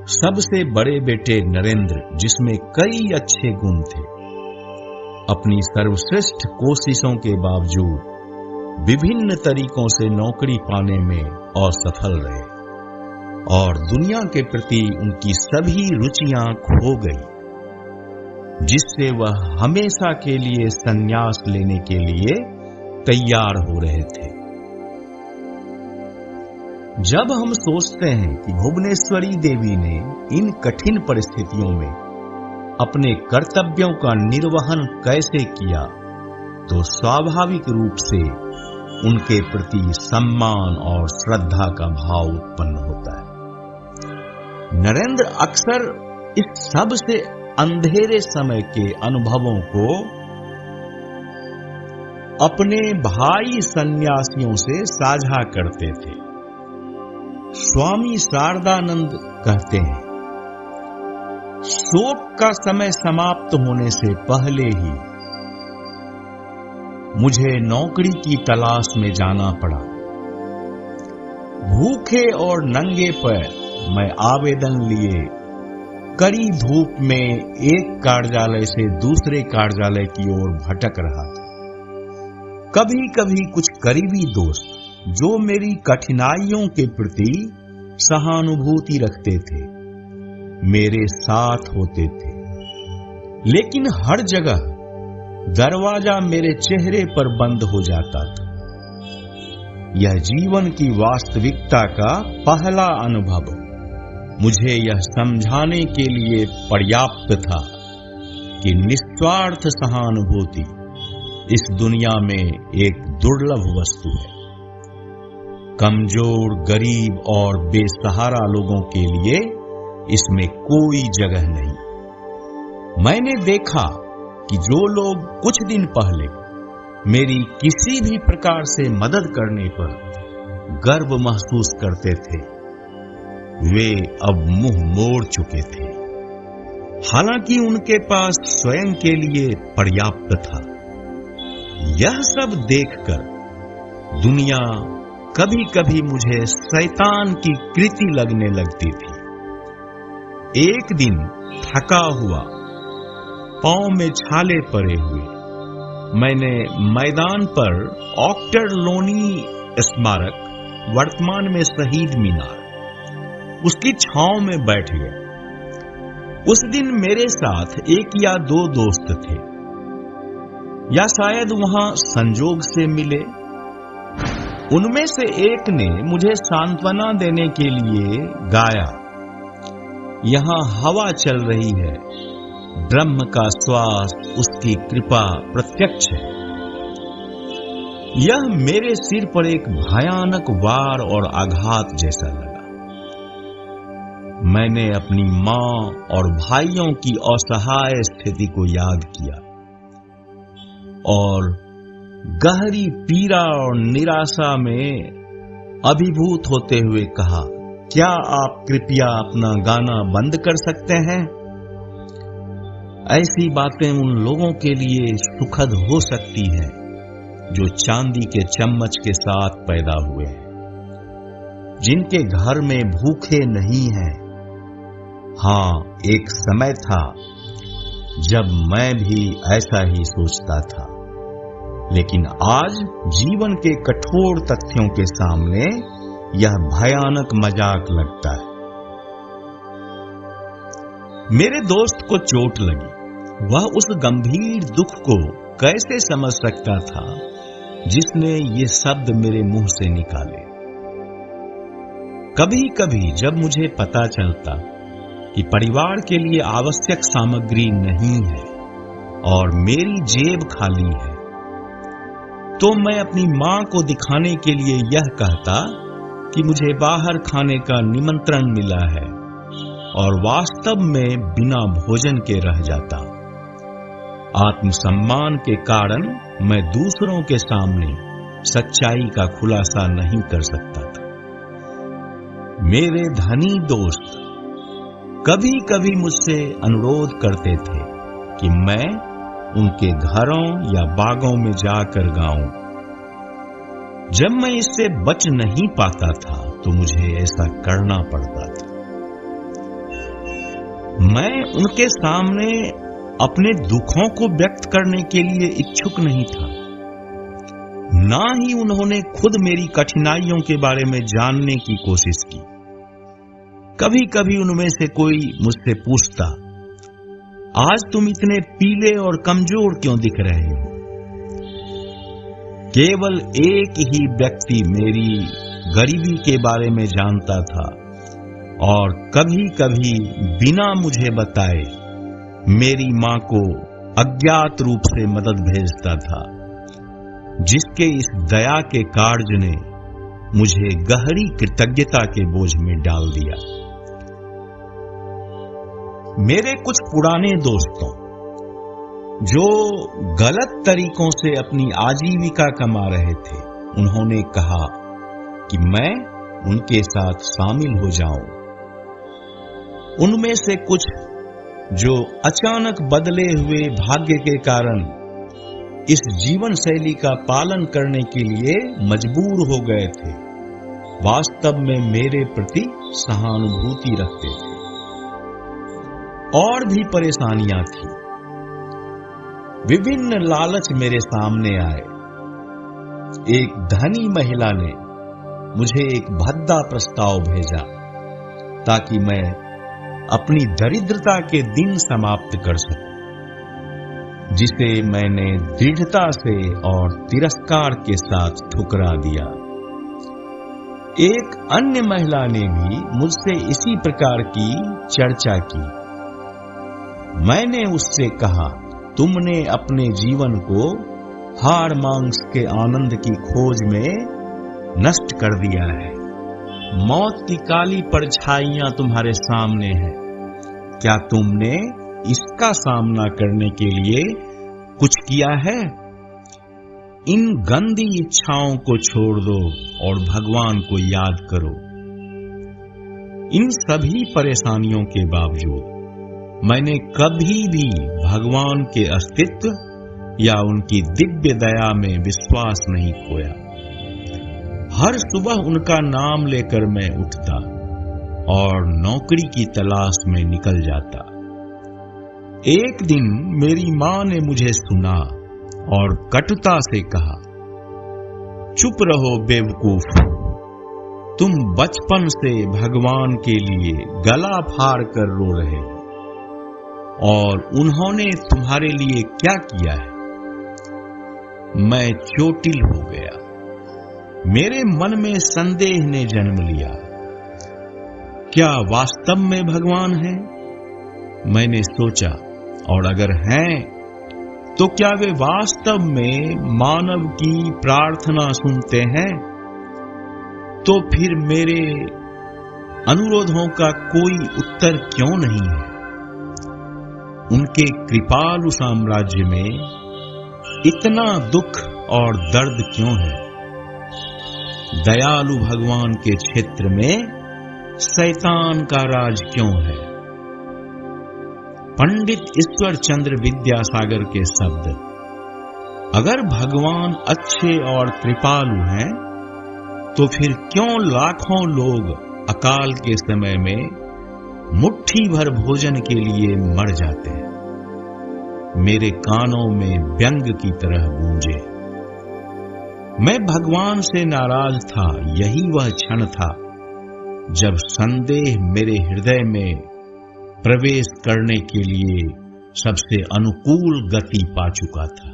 सबसे बड़े बेटे नरेंद्र, जिसमें कई अच्छे गुण थे, अपनी सर्वश्रेष्ठ कोशिशों के बावजूद विभिन्न तरीकों से नौकरी पाने में असफल रहे और दुनिया के प्रति उनकी सभी रुचियां खो गई, जिससे वह हमेशा के लिए संन्यास लेने के लिए तैयार हो रहे थे। जब हम सोचते हैं कि भुवनेश्वरी देवी ने इन कठिन परिस्थितियों में अपने कर्तव्यों का निर्वहन कैसे किया, तो स्वाभाविक रूप से उनके प्रति सम्मान और श्रद्धा का भाव उत्पन्न होता है। नरेंद्र अक्सर इस सब से अंधेरे समय के अनुभवों को अपने भाई सन्यासियों से साझा करते थे। स्वामी शारदानंद कहते हैं, शोक का समय समाप्त होने से पहले ही मुझे नौकरी की तलाश में जाना पड़ा। भूखे और नंगे पैर मैं आवेदन लिए कड़ी धूप में एक कार्यालय से दूसरे कार्यालय की ओर भटक रहा था। कभी कभी कुछ करीबी दोस्त जो मेरी कठिनाइयों के प्रति सहानुभूति रखते थे, मेरे साथ होते थे, लेकिन हर जगह दरवाजा मेरे चेहरे पर बंद हो जाता था। यह जीवन की वास्तविकता का पहला अनुभव मुझे यह समझाने के लिए पर्याप्त था कि निस्वार्थ सहानुभूति इस दुनिया में एक दुर्लभ वस्तु है। कमजोर, गरीब और बेसहारा लोगों के लिए इसमें कोई जगह नहीं। मैंने देखा कि जो लोग कुछ दिन पहले मेरी किसी भी प्रकार से मदद करने पर गर्व महसूस करते थे, वे अब मुंह मोड़ चुके थे, हालांकि उनके पास स्वयं के लिए पर्याप्त था। यह सब देखकर दुनिया कभी कभी मुझे शैतान की कृति लगने लगती थी। एक दिन थका हुआ, पांव में छाले पड़े हुए, मैंने मैदान पर ऑक्टरलोनी स्मारक, वर्तमान में शहीद मीनार, उसकी छांव में बैठ गया। उस दिन मेरे साथ एक या दो दोस्त थे, या शायद वहां संजोग से मिले। उनमें से एक ने मुझे सांत्वना देने के लिए गाया, यहां हवा चल रही है, ब्रह्म का श्वास, उसकी कृपा प्रत्यक्ष है। यह मेरे सिर पर एक भयानक वार और आघात जैसा लगा। मैंने अपनी मां और भाइयों की असहाय स्थिति को याद किया और गहरी पीड़ा और निराशा में अभिभूत होते हुए कहा, क्या आप कृपया अपना गाना बंद कर सकते हैं? ऐसी बातें उन लोगों के लिए सुखद हो सकती हैं जो चांदी के चम्मच के साथ पैदा हुए हैं, जिनके घर में भूखे नहीं हैं। हाँ, एक समय था जब मैं भी ऐसा ही सोचता था, लेकिन आज जीवन के कठोर तथ्यों के सामने यह भयानक मजाक लगता है। मेरे दोस्त को चोट लगी। वह उस गंभीर दुख को कैसे समझ सकता था जिसने ये शब्द मेरे मुंह से निकाले। कभी कभी जब मुझे पता चलता कि परिवार के लिए आवश्यक सामग्री नहीं है और मेरी जेब खाली है, तो मैं अपनी मां को दिखाने के लिए यह कहता कि मुझे बाहर खाने का निमंत्रण मिला है, और वास्तव में बिना भोजन के रह जाता। आत्मसम्मान के कारण मैं दूसरों के सामने सच्चाई का खुलासा नहीं कर सकता था। मेरे धनी दोस्त कभी कभी मुझसे अनुरोध करते थे कि मैं उनके घरों या बागों में जाकर गाऊं। जब मैं इससे बच नहीं पाता था तो मुझे ऐसा करना पड़ता था। मैं उनके सामने अपने दुखों को व्यक्त करने के लिए इच्छुक नहीं था, ना ही उन्होंने खुद मेरी कठिनाइयों के बारे में जानने की कोशिश की। कभी कभी उनमें से कोई मुझसे पूछता, आज तुम इतने पीले और कमजोर क्यों दिख रहे हो? केवल एक ही व्यक्ति मेरी गरीबी के बारे में जानता था और कभी कभी बिना मुझे बताए मेरी मां को अज्ञात रूप से मदद भेजता था, जिसके इस दया के कार्य ने मुझे गहरी कृतज्ञता के बोझ में डाल दिया। मेरे कुछ पुराने दोस्तों जो गलत तरीकों से अपनी आजीविका कमा रहे थे, उन्होंने कहा कि मैं उनके साथ शामिल हो जाऊं। उनमें से कुछ जो अचानक बदले हुए भाग्य के कारण इस जीवन शैली का पालन करने के लिए मजबूर हो गए थे, वास्तव में मेरे प्रति सहानुभूति रखते थे। और भी परेशानियां थी। विभिन्न लालच मेरे सामने आए। एक धनी महिला ने मुझे एक भद्दा प्रस्ताव भेजा ताकि मैं अपनी दरिद्रता के दिन समाप्त कर सकूं, जिसे मैंने दृढ़ता से और तिरस्कार के साथ ठुकरा दिया। एक अन्य महिला ने भी मुझसे इसी प्रकार की चर्चा की। मैंने उससे कहा, तुमने अपने जीवन को हाड़ मांस के आनंद की खोज में नष्ट कर दिया है। मौत की काली परछाइयां तुम्हारे सामने हैं। क्या तुमने इसका सामना करने के लिए कुछ किया है? इन गंदी इच्छाओं को छोड़ दो और भगवान को याद करो। इन सभी परेशानियों के बावजूद मैंने कभी भी भगवान के अस्तित्व या उनकी दिव्य दया में विश्वास नहीं खोया। हर सुबह उनका नाम लेकर मैं उठता और नौकरी की तलाश में निकल जाता। एक दिन मेरी मां ने मुझे सुना और कटुता से कहा, चुप रहो बेवकूफ, तुम बचपन से भगवान के लिए गला फाड़ कर रो रहे हो और उन्होंने तुम्हारे लिए क्या किया है? मैं चोटिल हो गया। मेरे मन में संदेह ने जन्म लिया। क्या वास्तव में भगवान है? मैंने सोचा, और अगर हैं तो क्या वे वास्तव में मानव की प्रार्थना सुनते हैं? तो फिर मेरे अनुरोधों का कोई उत्तर क्यों नहीं है? उनके कृपालु साम्राज्य में इतना दुख और दर्द क्यों है? दयालु भगवान के क्षेत्र में शैतान का राज क्यों है? पंडित ईश्वर चंद्र विद्यासागर के शब्द, अगर भगवान अच्छे और कृपालु हैं, तो फिर क्यों लाखों लोग अकाल के समय में मुट्ठी भर भोजन के लिए मर जाते हैं? मेरे कानों में व्यंग की तरह गूंजे। मैं भगवान से नाराज था। यही वह क्षण था जब संदेह मेरे हृदय में प्रवेश करने के लिए सबसे अनुकूल गति पा चुका था।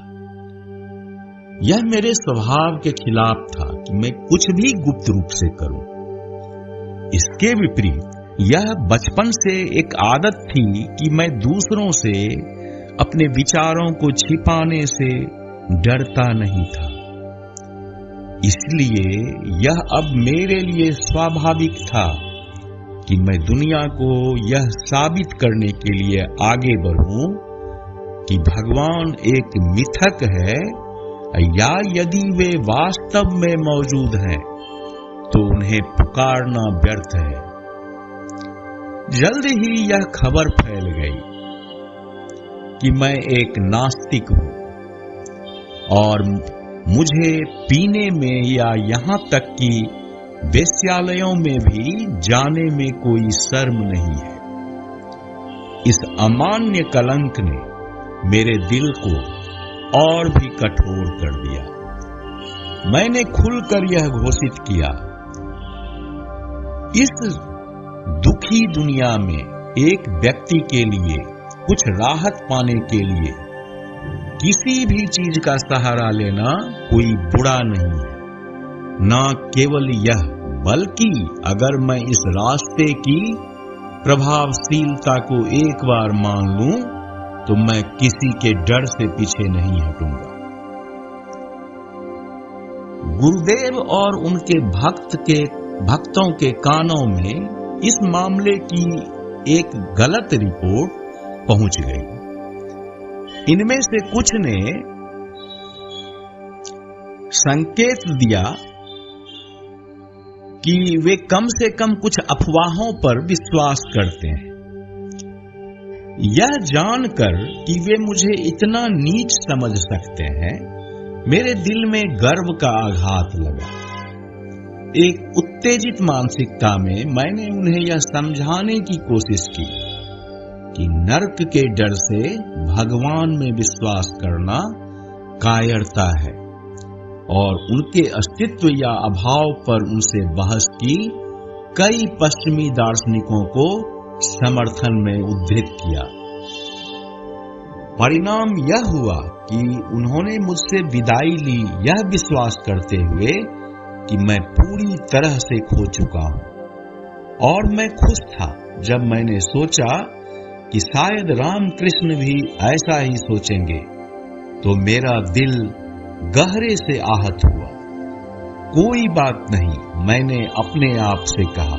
यह मेरे स्वभाव के खिलाफ था कि मैं कुछ भी गुप्त रूप से करूं। इसके विपरीत यह बचपन से एक आदत थी कि मैं दूसरों से अपने विचारों को छिपाने से डरता नहीं था। इसलिए यह अब मेरे लिए स्वाभाविक था कि मैं दुनिया को यह साबित करने के लिए आगे बढ़ूं कि भगवान एक मिथक है, या यदि वे वास्तव में मौजूद हैं तो उन्हें पुकारना व्यर्थ है। जल्द ही यह खबर फैल गई कि मैं एक नास्तिक हूं और मुझे पीने में या यहां तक कि वेश्यालयों में भी जाने में कोई शर्म नहीं है। इस अमान्य कलंक ने मेरे दिल को और भी कठोर कर दिया। मैंने खुलकर यह घोषित किया, इस दुखी दुनिया में एक व्यक्ति के लिए कुछ राहत पाने के लिए किसी भी चीज का सहारा लेना कोई बुरा नहीं है। न केवल यह, बल्कि अगर मैं इस रास्ते की प्रभावशीलता को एक बार मान लूं तो मैं किसी के डर से पीछे नहीं हटूंगा। गुरुदेव और उनके भक्तों के कानों में इस मामले की एक गलत रिपोर्ट पहुंच गई। इनमें से कुछ ने संकेत दिया कि वे कम से कम कुछ अफवाहों पर विश्वास करते हैं। यह जानकर कि वे मुझे इतना नीच समझ सकते हैं, मेरे दिल में गर्व का आघात लगा। एक उत्तेजित मानसिकता में मैंने उन्हें यह समझाने की कोशिश की कि नरक के डर से भगवान में विश्वास करना कायरता है, और उनके अस्तित्व या अभाव पर उनसे बहस की कई पश्चिमी दार्शनिकों को समर्थन में उद्धृत किया। परिणाम यह हुआ कि उन्होंने मुझसे विदाई ली, यह विश्वास करते हुए कि मैं पूरी तरह से खो चुका हूं। और मैं खुश था जब मैंने सोचा कि शायद रामकृष्ण भी ऐसा ही सोचेंगे, तो मेरा दिल गहरे से आहत हुआ। कोई बात नहीं, मैंने अपने आप से कहा,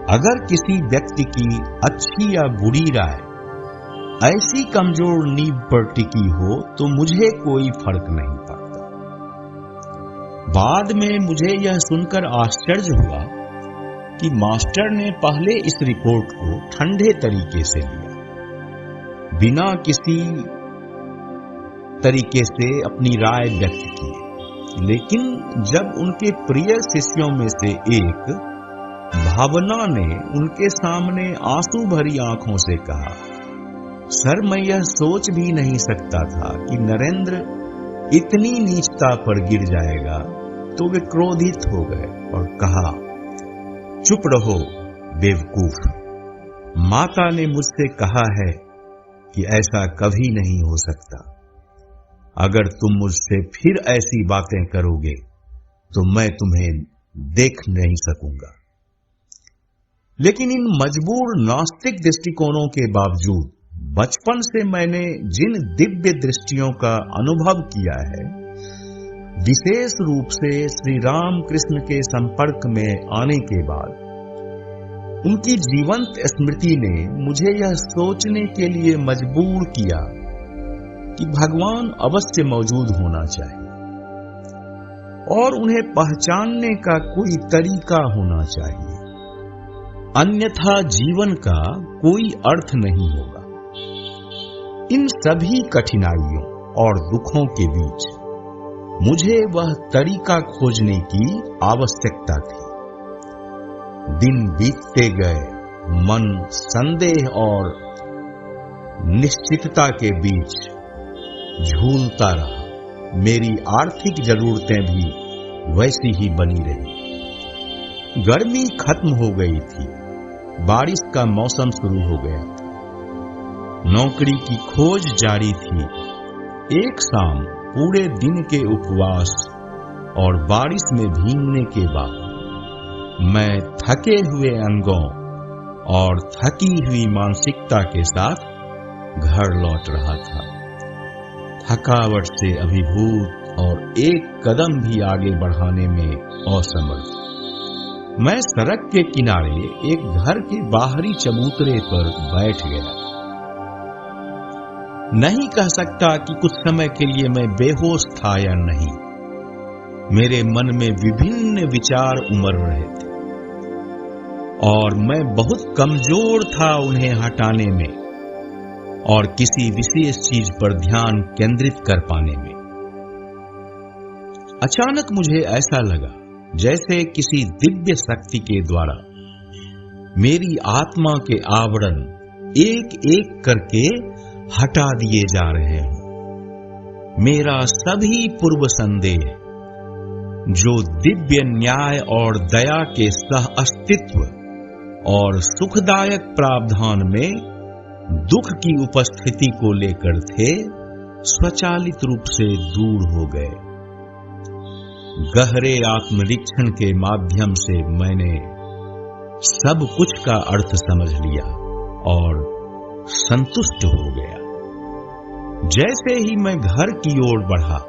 अगर किसी व्यक्ति की अच्छी या बुरी राय ऐसी कमजोर नींव पर टिकी हो तो मुझे कोई फर्क नहीं पड़ता। बाद में मुझे यह सुनकर आश्चर्य हुआ कि मास्टर ने पहले इस रिपोर्ट को ठंडे तरीके से लिया, बिना किसी तरीके से अपनी राय व्यक्त की। लेकिन जब उनके प्रिय शिष्यों में से एक भावना ने उनके सामने आंसू भरी आंखों से कहा, सर, मैं यह सोच भी नहीं सकता था कि नरेंद्र इतनी नीचता पर गिर जाएगा, तो वे क्रोधित हो गए और कहा, चुप रहो बेवकूफ, माता ने मुझसे कहा है कि ऐसा कभी नहीं हो सकता। अगर तुम मुझसे फिर ऐसी बातें करोगे तो मैं तुम्हें देख नहीं सकूंगा। लेकिन इन मजबूर नास्तिक दृष्टिकोणों के बावजूद बचपन से मैंने जिन दिव्य दृष्टियों का अनुभव किया है, विशेष रूप से श्री राम कृष्ण के संपर्क में आने के बाद उनकी जीवंत स्मृति ने मुझे यह सोचने के लिए मजबूर किया कि भगवान अवश्य मौजूद होना चाहिए और उन्हें पहचानने का कोई तरीका होना चाहिए, अन्यथा जीवन का कोई अर्थ नहीं होगा। इन सभी कठिनाइयों और दुखों के बीच मुझे वह तरीका खोजने की आवश्यकता थी। दिन बीतते गए, मन संदेह और निश्चितता के बीच झूलता रहा। मेरी आर्थिक जरूरतें भी वैसी ही बनी रही। गर्मी खत्म हो गई थी, बारिश का मौसम शुरू हो गया था, नौकरी की खोज जारी थी। एक शाम पूरे दिन के उपवास और बारिश में भीगने के बाद मैं थके हुए अंगों और थकी हुई मानसिकता के साथ घर लौट रहा था। थकावट से अभिभूत और एक कदम भी आगे बढ़ाने में असमर्थ, मैं सड़क के किनारे एक घर के बाहरी चबूतरे पर बैठ गया। नहीं कह सकता कि कुछ समय के लिए मैं बेहोश था या नहीं। मेरे मन में विभिन्न विचार उमड़ रहे थे और मैं बहुत कमजोर था उन्हें हटाने में और किसी विशेष चीज पर ध्यान केंद्रित कर पाने में। अचानक मुझे ऐसा लगा जैसे किसी दिव्य शक्ति के द्वारा मेरी आत्मा के आवरण एक एक करके हटा दिए जा रहे हैं। मेरा सभी पूर्व संदेह, जो दिव्य न्याय और दया के सह अस्तित्व और सुखदायक प्रावधान में दुख की उपस्थिति को लेकर थे, स्वचालित रूप से दूर हो गए। गहरे आत्मनिरीक्षण के माध्यम से मैंने सब कुछ का अर्थ समझ लिया और संतुष्ट हो गया। जैसे ही मैं घर की ओर बढ़ा,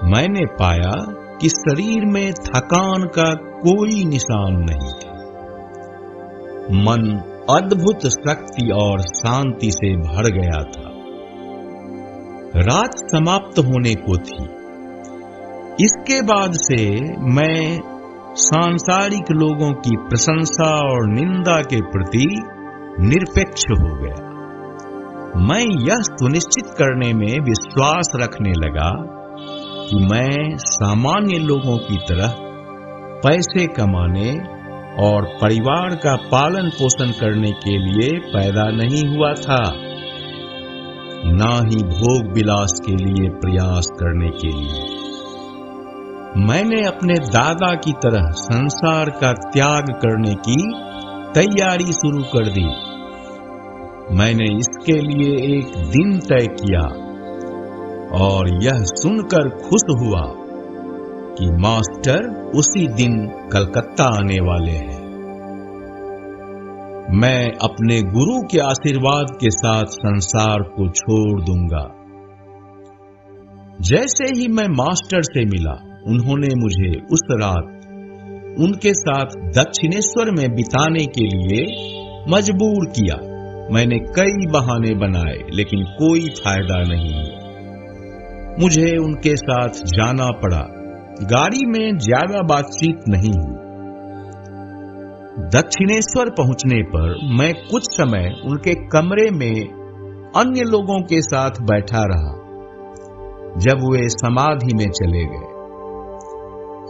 मैंने पाया कि शरीर में थकान का कोई निशान नहीं था। मन अद्भुत शक्ति और शांति से भर गया था रात समाप्त होने को थी। इसके बाद से मैं सांसारिक लोगों की प्रशंसा और निंदा के प्रति निरपेक्ष हो गया। मैं यह सुनिश्चित करने में विश्वास रखने लगा कि मैं सामान्य लोगों की तरह पैसे कमाने और परिवार का पालन पोषण करने के लिए पैदा नहीं हुआ था, ना ही भोग विलास के लिए प्रयास करने के लिए। मैंने अपने दादा की तरह संसार का त्याग करने की तैयारी शुरू कर दी। मैंने इसके लिए एक दिन तय किया और यह सुनकर खुश हुआ कि मास्टर उसी दिन कलकत्ता आने वाले हैं। मैं अपने गुरु के आशीर्वाद के साथ संसार को छोड़ दूंगा। जैसे ही मैं मास्टर से मिला, उन्होंने मुझे उस रात उनके साथ दक्षिणेश्वर में बिताने के लिए मजबूर किया। मैंने कई बहाने बनाए, लेकिन कोई फायदा नहीं। मुझे उनके साथ जाना पड़ा। गाड़ी में ज्यादा बातचीत नहीं हुई। दक्षिणेश्वर पहुंचने पर मैं कुछ समय उनके कमरे में अन्य लोगों के साथ बैठा रहा, जब वे समाधि में चले गए।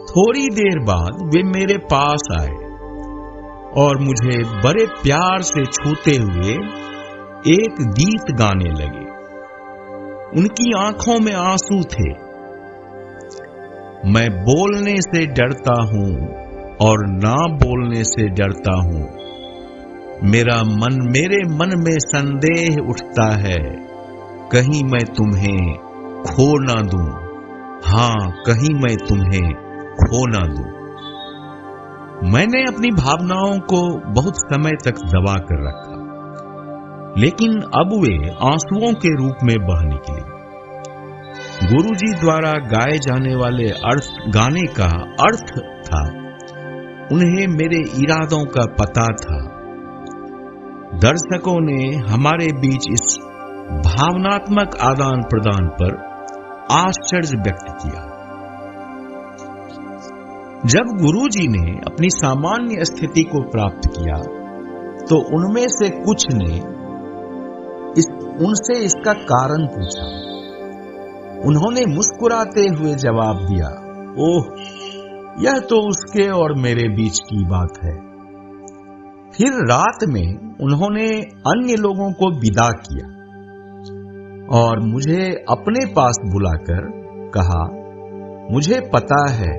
थोड़ी देर बाद वे मेरे पास आए और मुझे बड़े प्यार से छूते हुए एक गीत गाने लगे। उनकी आंखों में आंसू थे। मैं बोलने से डरता हूं और ना बोलने से डरता हूं। मेरे मन में संदेह उठता है, कहीं मैं तुम्हें खो ना दूं। हां, कहीं मैं तुम्हें खो ना दूं। मैंने अपनी भावनाओं को बहुत समय तक दबा कर रखा, लेकिन अब वे आंसुओं के रूप में बह निकली। गुरुजी द्वारा गाए जाने वाले गाने का अर्थ था। उन्हें मेरे इरादों का पता था। दर्शकों ने हमारे बीच इस भावनात्मक आदान प्रदान पर आश्चर्य व्यक्त किया। जब गुरुजी ने अपनी सामान्य स्थिति को प्राप्त किया, तो उनमें से कुछ ने उनसे इसका कारण पूछा। उन्होंने मुस्कुराते हुए जवाब दिया, ओह, यह तो उसके और मेरे बीच की बात है। फिर रात में उन्होंने अन्य लोगों को विदा किया और मुझे अपने पास बुलाकर कहा, मुझे पता है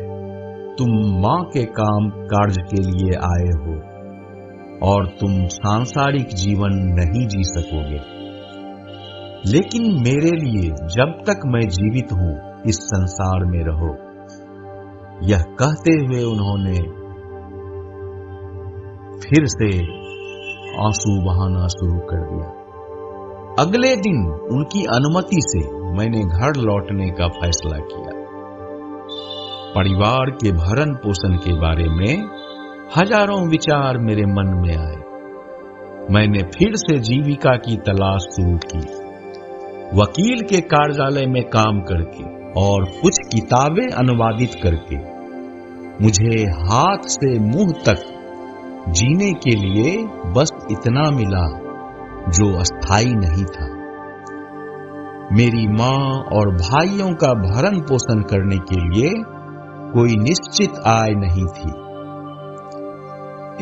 तुम मां के काम कार्य के लिए आए हो और तुम सांसारिक जीवन नहीं जी सकोगे, लेकिन मेरे लिए जब तक मैं जीवित हूं इस संसार में रहो। यह कहते हुए उन्होंने फिर से आंसू बहाना शुरू कर दिया। अगले दिन उनकी अनुमति से मैंने घर लौटने का फैसला किया। परिवार के भरण पोषण के बारे में हजारों विचार मेरे मन में आए। मैंने फिर से जीविका की तलाश शुरू की। वकील के कार्यालय में काम करके और कुछ किताबें अनुवादित करके मुझे हाथ से मुंह तक जीने के लिए बस इतना मिला जो अस्थाई नहीं था। मेरी मां और भाइयों का भरण पोषण करने के लिए कोई निश्चित आय नहीं थी।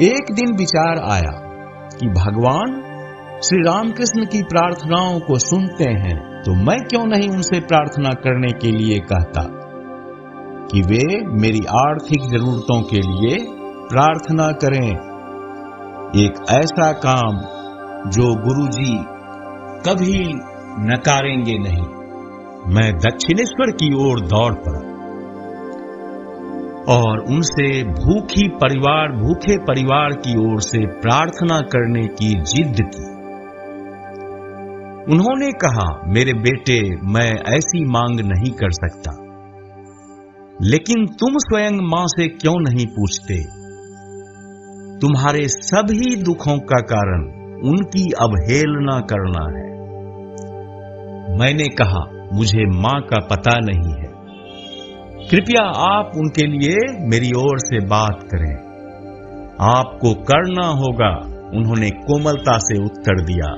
एक दिन विचार आया कि भगवान श्री रामकृष्ण की प्रार्थनाओं को सुनते हैं, तो मैं क्यों नहीं उनसे प्रार्थना करने के लिए कहता कि वे मेरी आर्थिक जरूरतों के लिए प्रार्थना करें। एक ऐसा काम जो गुरुजी कभी नकारेंगे नहीं। मैं दक्षिणेश्वर की ओर दौड़ पड़ा और उनसे भूखे परिवार की ओर से प्रार्थना करने की जिद की। उन्होंने कहा, मेरे बेटे, मैं ऐसी मांग नहीं कर सकता, लेकिन तुम स्वयं मां से क्यों नहीं पूछते? तुम्हारे सभी दुखों का कारण उनकी अवहेलना करना है। मैंने कहा, मुझे मां का पता नहीं है। कृपया आप उनके लिए मेरी ओर से बात करें। आपको करना होगा, उन्होंने कोमलता से उत्तर दिया।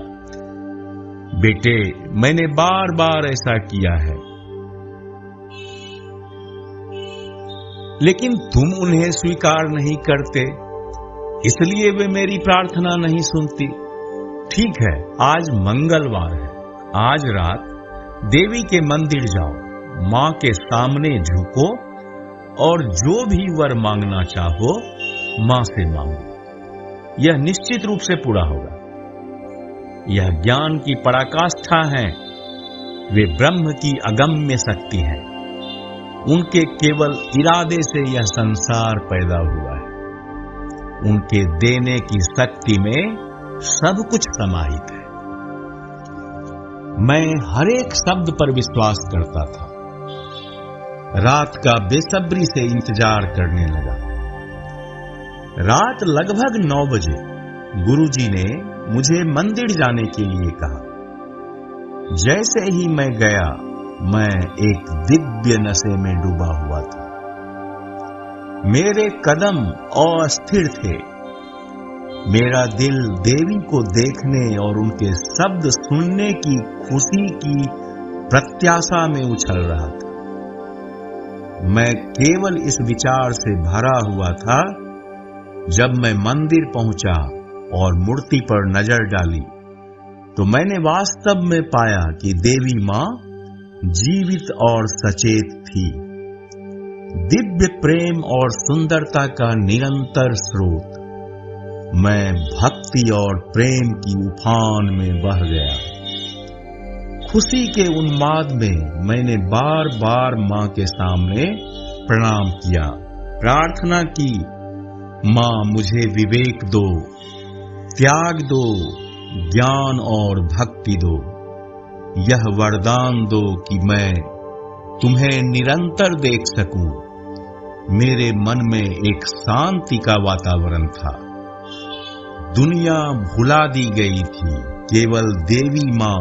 बेटे, मैंने बार बार ऐसा किया है, लेकिन तुम उन्हें स्वीकार नहीं करते, इसलिए वे मेरी प्रार्थना नहीं सुनती। ठीक है, आज मंगलवार है, आज रात देवी के मंदिर जाओ, मां के सामने झुको और जो भी वर मांगना चाहो मां से मांगो। यह निश्चित रूप से पूरा होगा। यह ज्ञान की पराकाष्ठा है। वे ब्रह्म की अगम्य शक्ति है। उनके केवल इरादे से यह संसार पैदा हुआ है। उनके देने की शक्ति में सब कुछ समाहित है। मैं हर एक शब्द पर विश्वास करता था। रात का बेसब्री से इंतजार करने लगा। रात लगभग 9 बजे गुरुजी ने मुझे मंदिर जाने के लिए कहा। जैसे ही मैं गया, मैं एक दिव्य नशे में डूबा हुआ था। मेरे कदम अस्थिर थे। मेरा दिल देवी को देखने और उनके शब्द सुनने की खुशी की प्रत्याशा में उछल रहा था। मैं केवल इस विचार से भरा हुआ था। जब मैं मंदिर पहुंचा और मूर्ति पर नजर डाली, तो मैंने वास्तव में पाया कि देवी मां जीवित और सचेत थी। दिव्य प्रेम और सुंदरता का निरंतर स्रोत। मैं भक्ति और प्रेम की उफान में बह गया। खुशी के उन्माद में मैंने बार बार मां के सामने प्रणाम किया, प्रार्थना की, मां मुझे विवेक दो, त्याग दो, ज्ञान और भक्ति दो। यह वरदान दो कि मैं तुम्हें निरंतर देख सकूं। मेरे मन में एक शांति का वातावरण था। दुनिया भुला दी गई थी। केवल देवी मां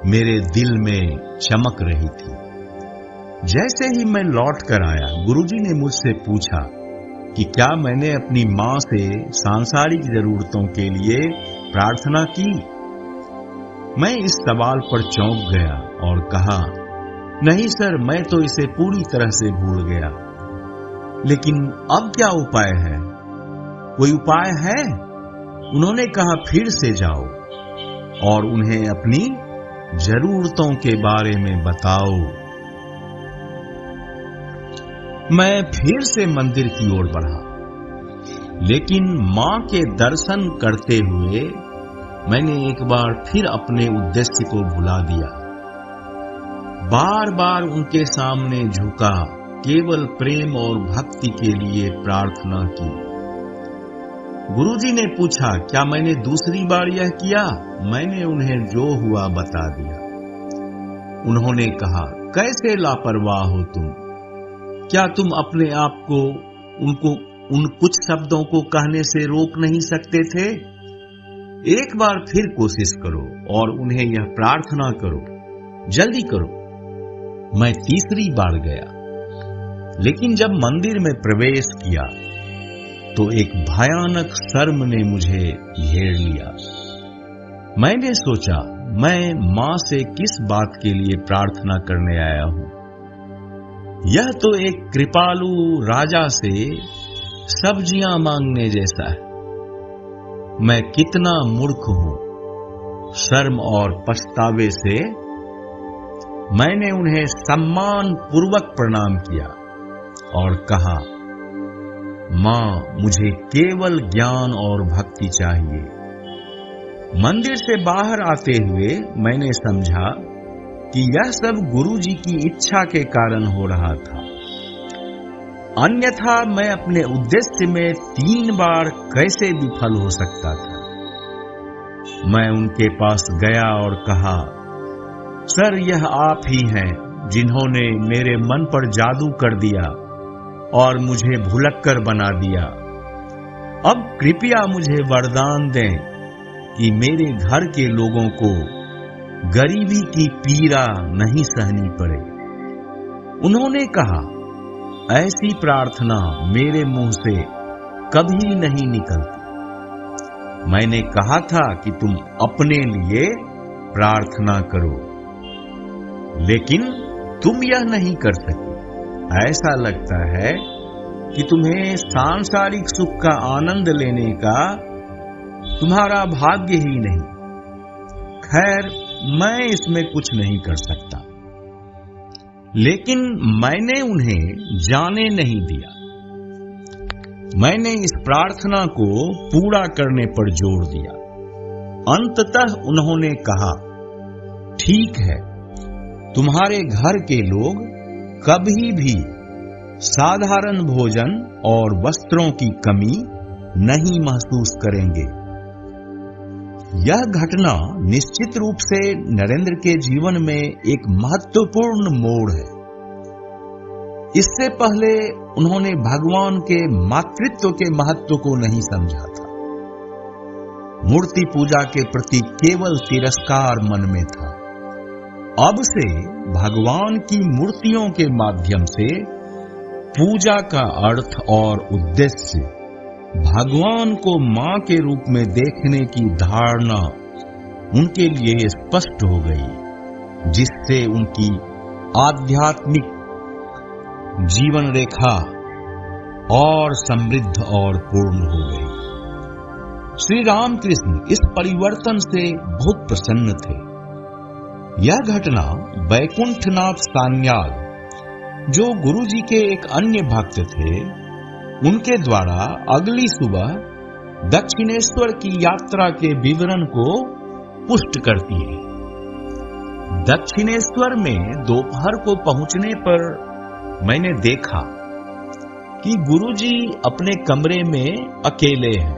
मेरे दिल में चमक रही थी। जैसे ही मैं लौट कर आया, गुरुजी ने मुझसे पूछा कि क्या मैंने अपनी मां से सांसारिक जरूरतों के लिए प्रार्थना की। मैं इस सवाल पर चौंक गया और कहा, नहीं सर, मैं तो इसे पूरी तरह से भूल गया। लेकिन अब क्या उपाय है? कोई उपाय है? उन्होंने कहा, फिर से जाओ और उन्हें अपनी जरूरतों के बारे में बताओ। मैं फिर से मंदिर की ओर बढ़ा, लेकिन मां के दर्शन करते हुए मैंने एक बार फिर अपने उद्देश्य को भुला दिया। बार बार उनके सामने झुका, केवल प्रेम और भक्ति के लिए प्रार्थना की। गुरुजी ने पूछा, क्या मैंने दूसरी बार यह किया? मैंने उन्हें जो हुआ बता दिया। उन्होंने कहा, कैसे लापरवाह हो तुम? क्या तुम अपने आप को उन कुछ शब्दों को कहने से रोक नहीं सकते थे? एक बार फिर कोशिश करो और उन्हें यह प्रार्थना करो, जल्दी करो। मैं तीसरी बार गया, लेकिन जब मंदिर में प्रवेश किया तो एक भयानक शर्म ने मुझे घेर लिया। मैंने सोचा, मैं मां से किस बात के लिए प्रार्थना करने आया हूं? यह तो एक कृपालु राजा से सब्जियां मांगने जैसा है। मैं कितना मूर्ख हूं। शर्म और पछतावे से मैंने उन्हें सम्मान पूर्वक प्रणाम किया और कहा, मां, मुझे केवल ज्ञान और भक्ति चाहिए। मंदिर से बाहर आते हुए मैंने समझा कि यह सब गुरुजी की इच्छा के कारण हो रहा था। अन्यथा मैं अपने उद्देश्य में 3 बार कैसे विफल हो सकता था। मैं उनके पास गया और कहा, सर, यह आप ही हैं जिन्होंने मेरे मन पर जादू कर दिया और मुझे भुलक्कर बना दिया। अब कृपया मुझे वरदान दें कि मेरे घर के लोगों को गरीबी की पीड़ा नहीं सहनी पड़े। उन्होंने कहा, ऐसी प्रार्थना मेरे मुंह से कभी नहीं निकलती। मैंने कहा था कि तुम अपने लिए प्रार्थना करो, लेकिन तुम यह नहीं कर सके। ऐसा लगता है कि तुम्हें सांसारिक सुख का आनंद लेने का तुम्हारा भाग्य ही नहीं। खैर, मैं इसमें कुछ नहीं कर सकता। लेकिन मैंने उन्हें जाने नहीं दिया। मैंने इस प्रार्थना को पूरा करने पर जोर दिया। अंततः उन्होंने कहा, ठीक है, तुम्हारे घर के लोग कभी भी साधारण भोजन और वस्त्रों की कमी नहीं महसूस करेंगे। यह घटना निश्चित रूप से नरेंद्र के जीवन में एक महत्वपूर्ण मोड़ है। इससे पहले उन्होंने भगवान के मातृत्व के महत्व को नहीं समझा था। मूर्ति पूजा के प्रति केवल तिरस्कार मन में था। अब से भगवान की मूर्तियों के माध्यम से पूजा का अर्थ और उद्देश्य भगवान को मां के रूप में देखने की धारणा उनके लिए स्पष्ट हो गई, जिससे उनकी आध्यात्मिक जीवन रेखा और समृद्ध और पूर्ण हो गई। श्री रामकृष्ण इस परिवर्तन से बहुत प्रसन्न थे। यह घटना वैकुंठनाथ सान्याल, जो गुरुजी के एक अन्य भक्त थे, उनके द्वारा अगली सुबह दक्षिणेश्वर की यात्रा के विवरण को पुष्ट करती है। दक्षिणेश्वर में दोपहर को पहुंचने पर मैंने देखा कि गुरुजी अपने कमरे में अकेले हैं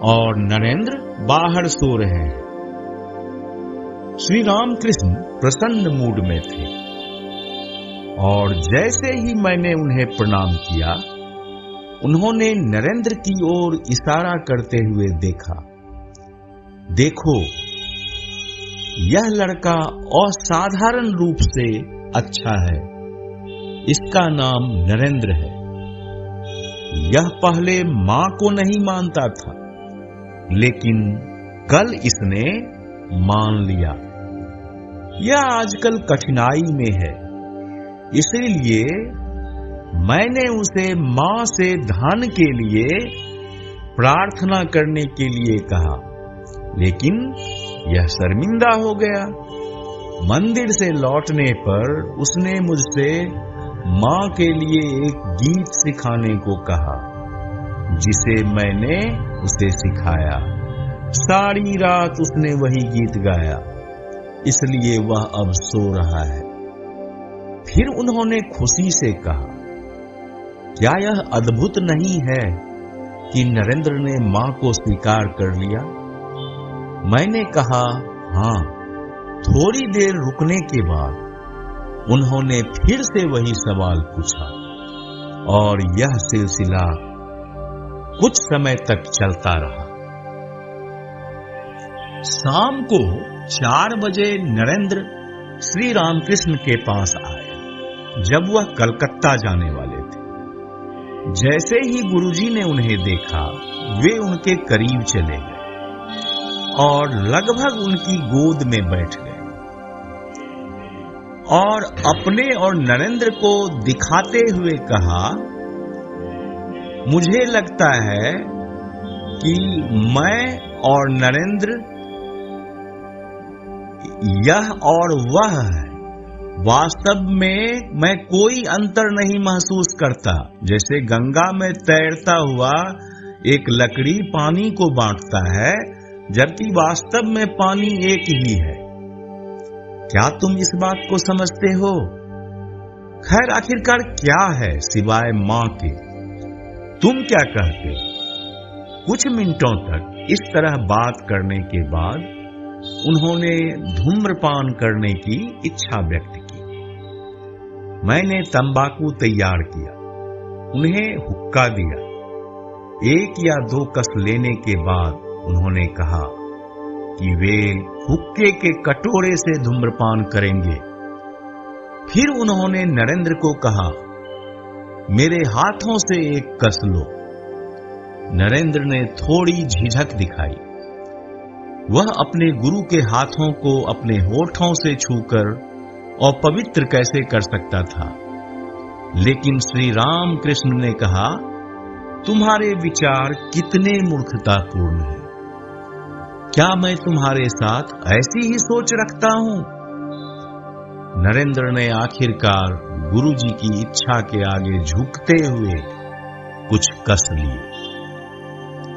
और नरेंद्र बाहर सो रहे हैं। श्री रामकृष्ण प्रसन्न मूड में थे और जैसे ही मैंने उन्हें प्रणाम किया, उन्होंने नरेंद्र की ओर इशारा करते हुए देखा, देखो, यह लड़का असाधारण रूप से अच्छा है। इसका नाम नरेंद्र है। यह पहले मां को नहीं मानता था, लेकिन कल इसने मान लिया। यह आजकल कठिनाई में है, इसलिए मैंने उसे मां से धन के लिए प्रार्थना करने के लिए कहा, लेकिन यह शर्मिंदा हो गया। मंदिर से लौटने पर उसने मुझसे मां के लिए एक गीत सिखाने को कहा, जिसे मैंने उसे सिखाया। सारी रात उसने वही गीत गाया, इसलिए वह अब सो रहा है। फिर उन्होंने खुशी से कहा, क्या यह अद्भुत नहीं है कि नरेंद्र ने मां को स्वीकार कर लिया? मैंने कहा, हां। थोड़ी देर रुकने के बाद उन्होंने फिर से वही सवाल पूछा और यह सिलसिला कुछ समय तक चलता रहा। शाम को 4 बजे नरेंद्र श्री रामकृष्ण के पास आए, जब वह कलकत्ता जाने वाले थे। जैसे ही गुरुजी ने उन्हें देखा, वे उनके करीब चले गए और लगभग उनकी गोद में बैठ गए और अपने और नरेंद्र को दिखाते हुए कहा, मुझे लगता है कि मैं और नरेंद्र यह और वह है। वास्तव में मैं कोई अंतर नहीं महसूस करता। जैसे गंगा में तैरता हुआ एक लकड़ी पानी को बांटता है, जबकि वास्तव में पानी एक ही है। क्या तुम इस बात को समझते हो? खैर, आखिरकार क्या है सिवाय मां के? तुम क्या कहते? कुछ मिनटों तक इस तरह बात करने के बाद उन्होंने धूम्रपान करने की इच्छा व्यक्त की। मैंने तंबाकू तैयार किया, उन्हें हुक्का दिया। 1 या 2 कस लेने के बाद उन्होंने कहा, कि वे हुक्के के कटोरे से धूम्रपान करेंगे। फिर उन्होंने नरेंद्र को कहा, मेरे हाथों से एक कस लो। नरेंद्र ने थोड़ी झिझक दिखाई। वह अपने गुरु के हाथों को अपने होठों से छूकर अपवित्र कैसे कर सकता था। लेकिन श्री राम कृष्ण ने कहा, तुम्हारे विचार कितने मूर्खतापूर्ण हैं। क्या मैं तुम्हारे साथ ऐसी ही सोच रखता हूं? नरेंद्र ने आखिरकार गुरुजी की इच्छा के आगे झुकते हुए कुछ कस लिए।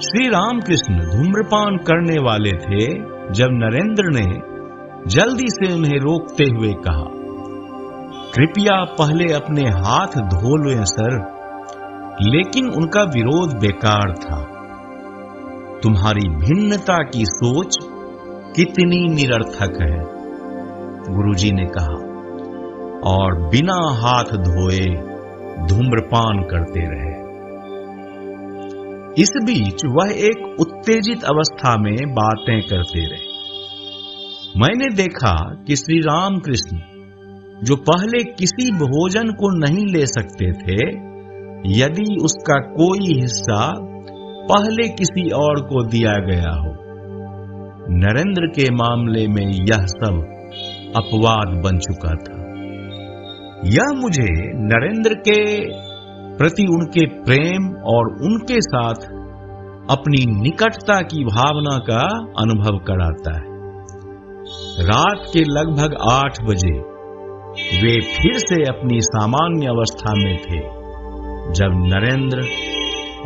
श्री रामकृष्ण धूम्रपान करने वाले थे जब नरेंद्र ने जल्दी से उन्हें रोकते हुए कहा, कृपया पहले अपने हाथ धो लें सर। लेकिन उनका विरोध बेकार था। तुम्हारी भिन्नता की सोच कितनी निरर्थक है, गुरुजी ने कहा, और बिना हाथ धोए धूम्रपान करते रहे। इस बीच वह एक उत्तेजित अवस्था में बातें करते रहे। मैंने देखा कि श्री रामकृष्ण, जो पहले किसी भोजन को नहीं ले सकते थे, यदि उसका कोई हिस्सा पहले किसी और को दिया गया हो, नरेंद्र के मामले में यह सब अपवाद बन चुका था। यह मुझे नरेंद्र के प्रति उनके प्रेम और उनके साथ अपनी निकटता की भावना का अनुभव कराता है। रात के लगभग 8 बजे वे फिर से अपनी सामान्य अवस्था में थे जब नरेंद्र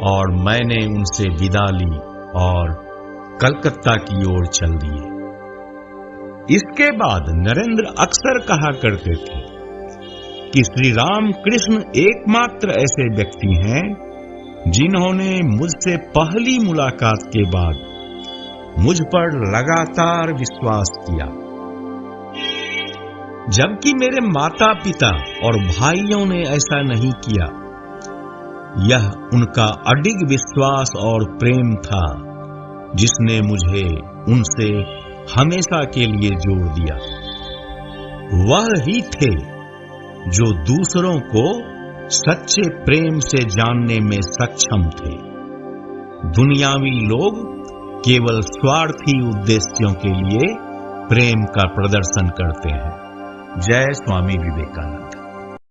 और मैंने उनसे विदा ली और कलकत्ता की ओर चल दिए। इसके बाद नरेंद्र अक्सर कहा करते थे कि श्री राम कृष्ण एकमात्र ऐसे व्यक्ति हैं जिन्होंने मुझसे पहली मुलाकात के बाद मुझ पर लगातार विश्वास किया, जबकि मेरे माता पिता और भाइयों ने ऐसा नहीं किया। यह उनका अडिग विश्वास और प्रेम था जिसने मुझे उनसे हमेशा के लिए जोड़ दिया। वह ही थे जो दूसरों को सच्चे प्रेम से जानने में सक्षम थे। दुनियावी लोग केवल स्वार्थी उद्देश्यों के लिए प्रेम का प्रदर्शन करते हैं। जय स्वामी विवेकानंद।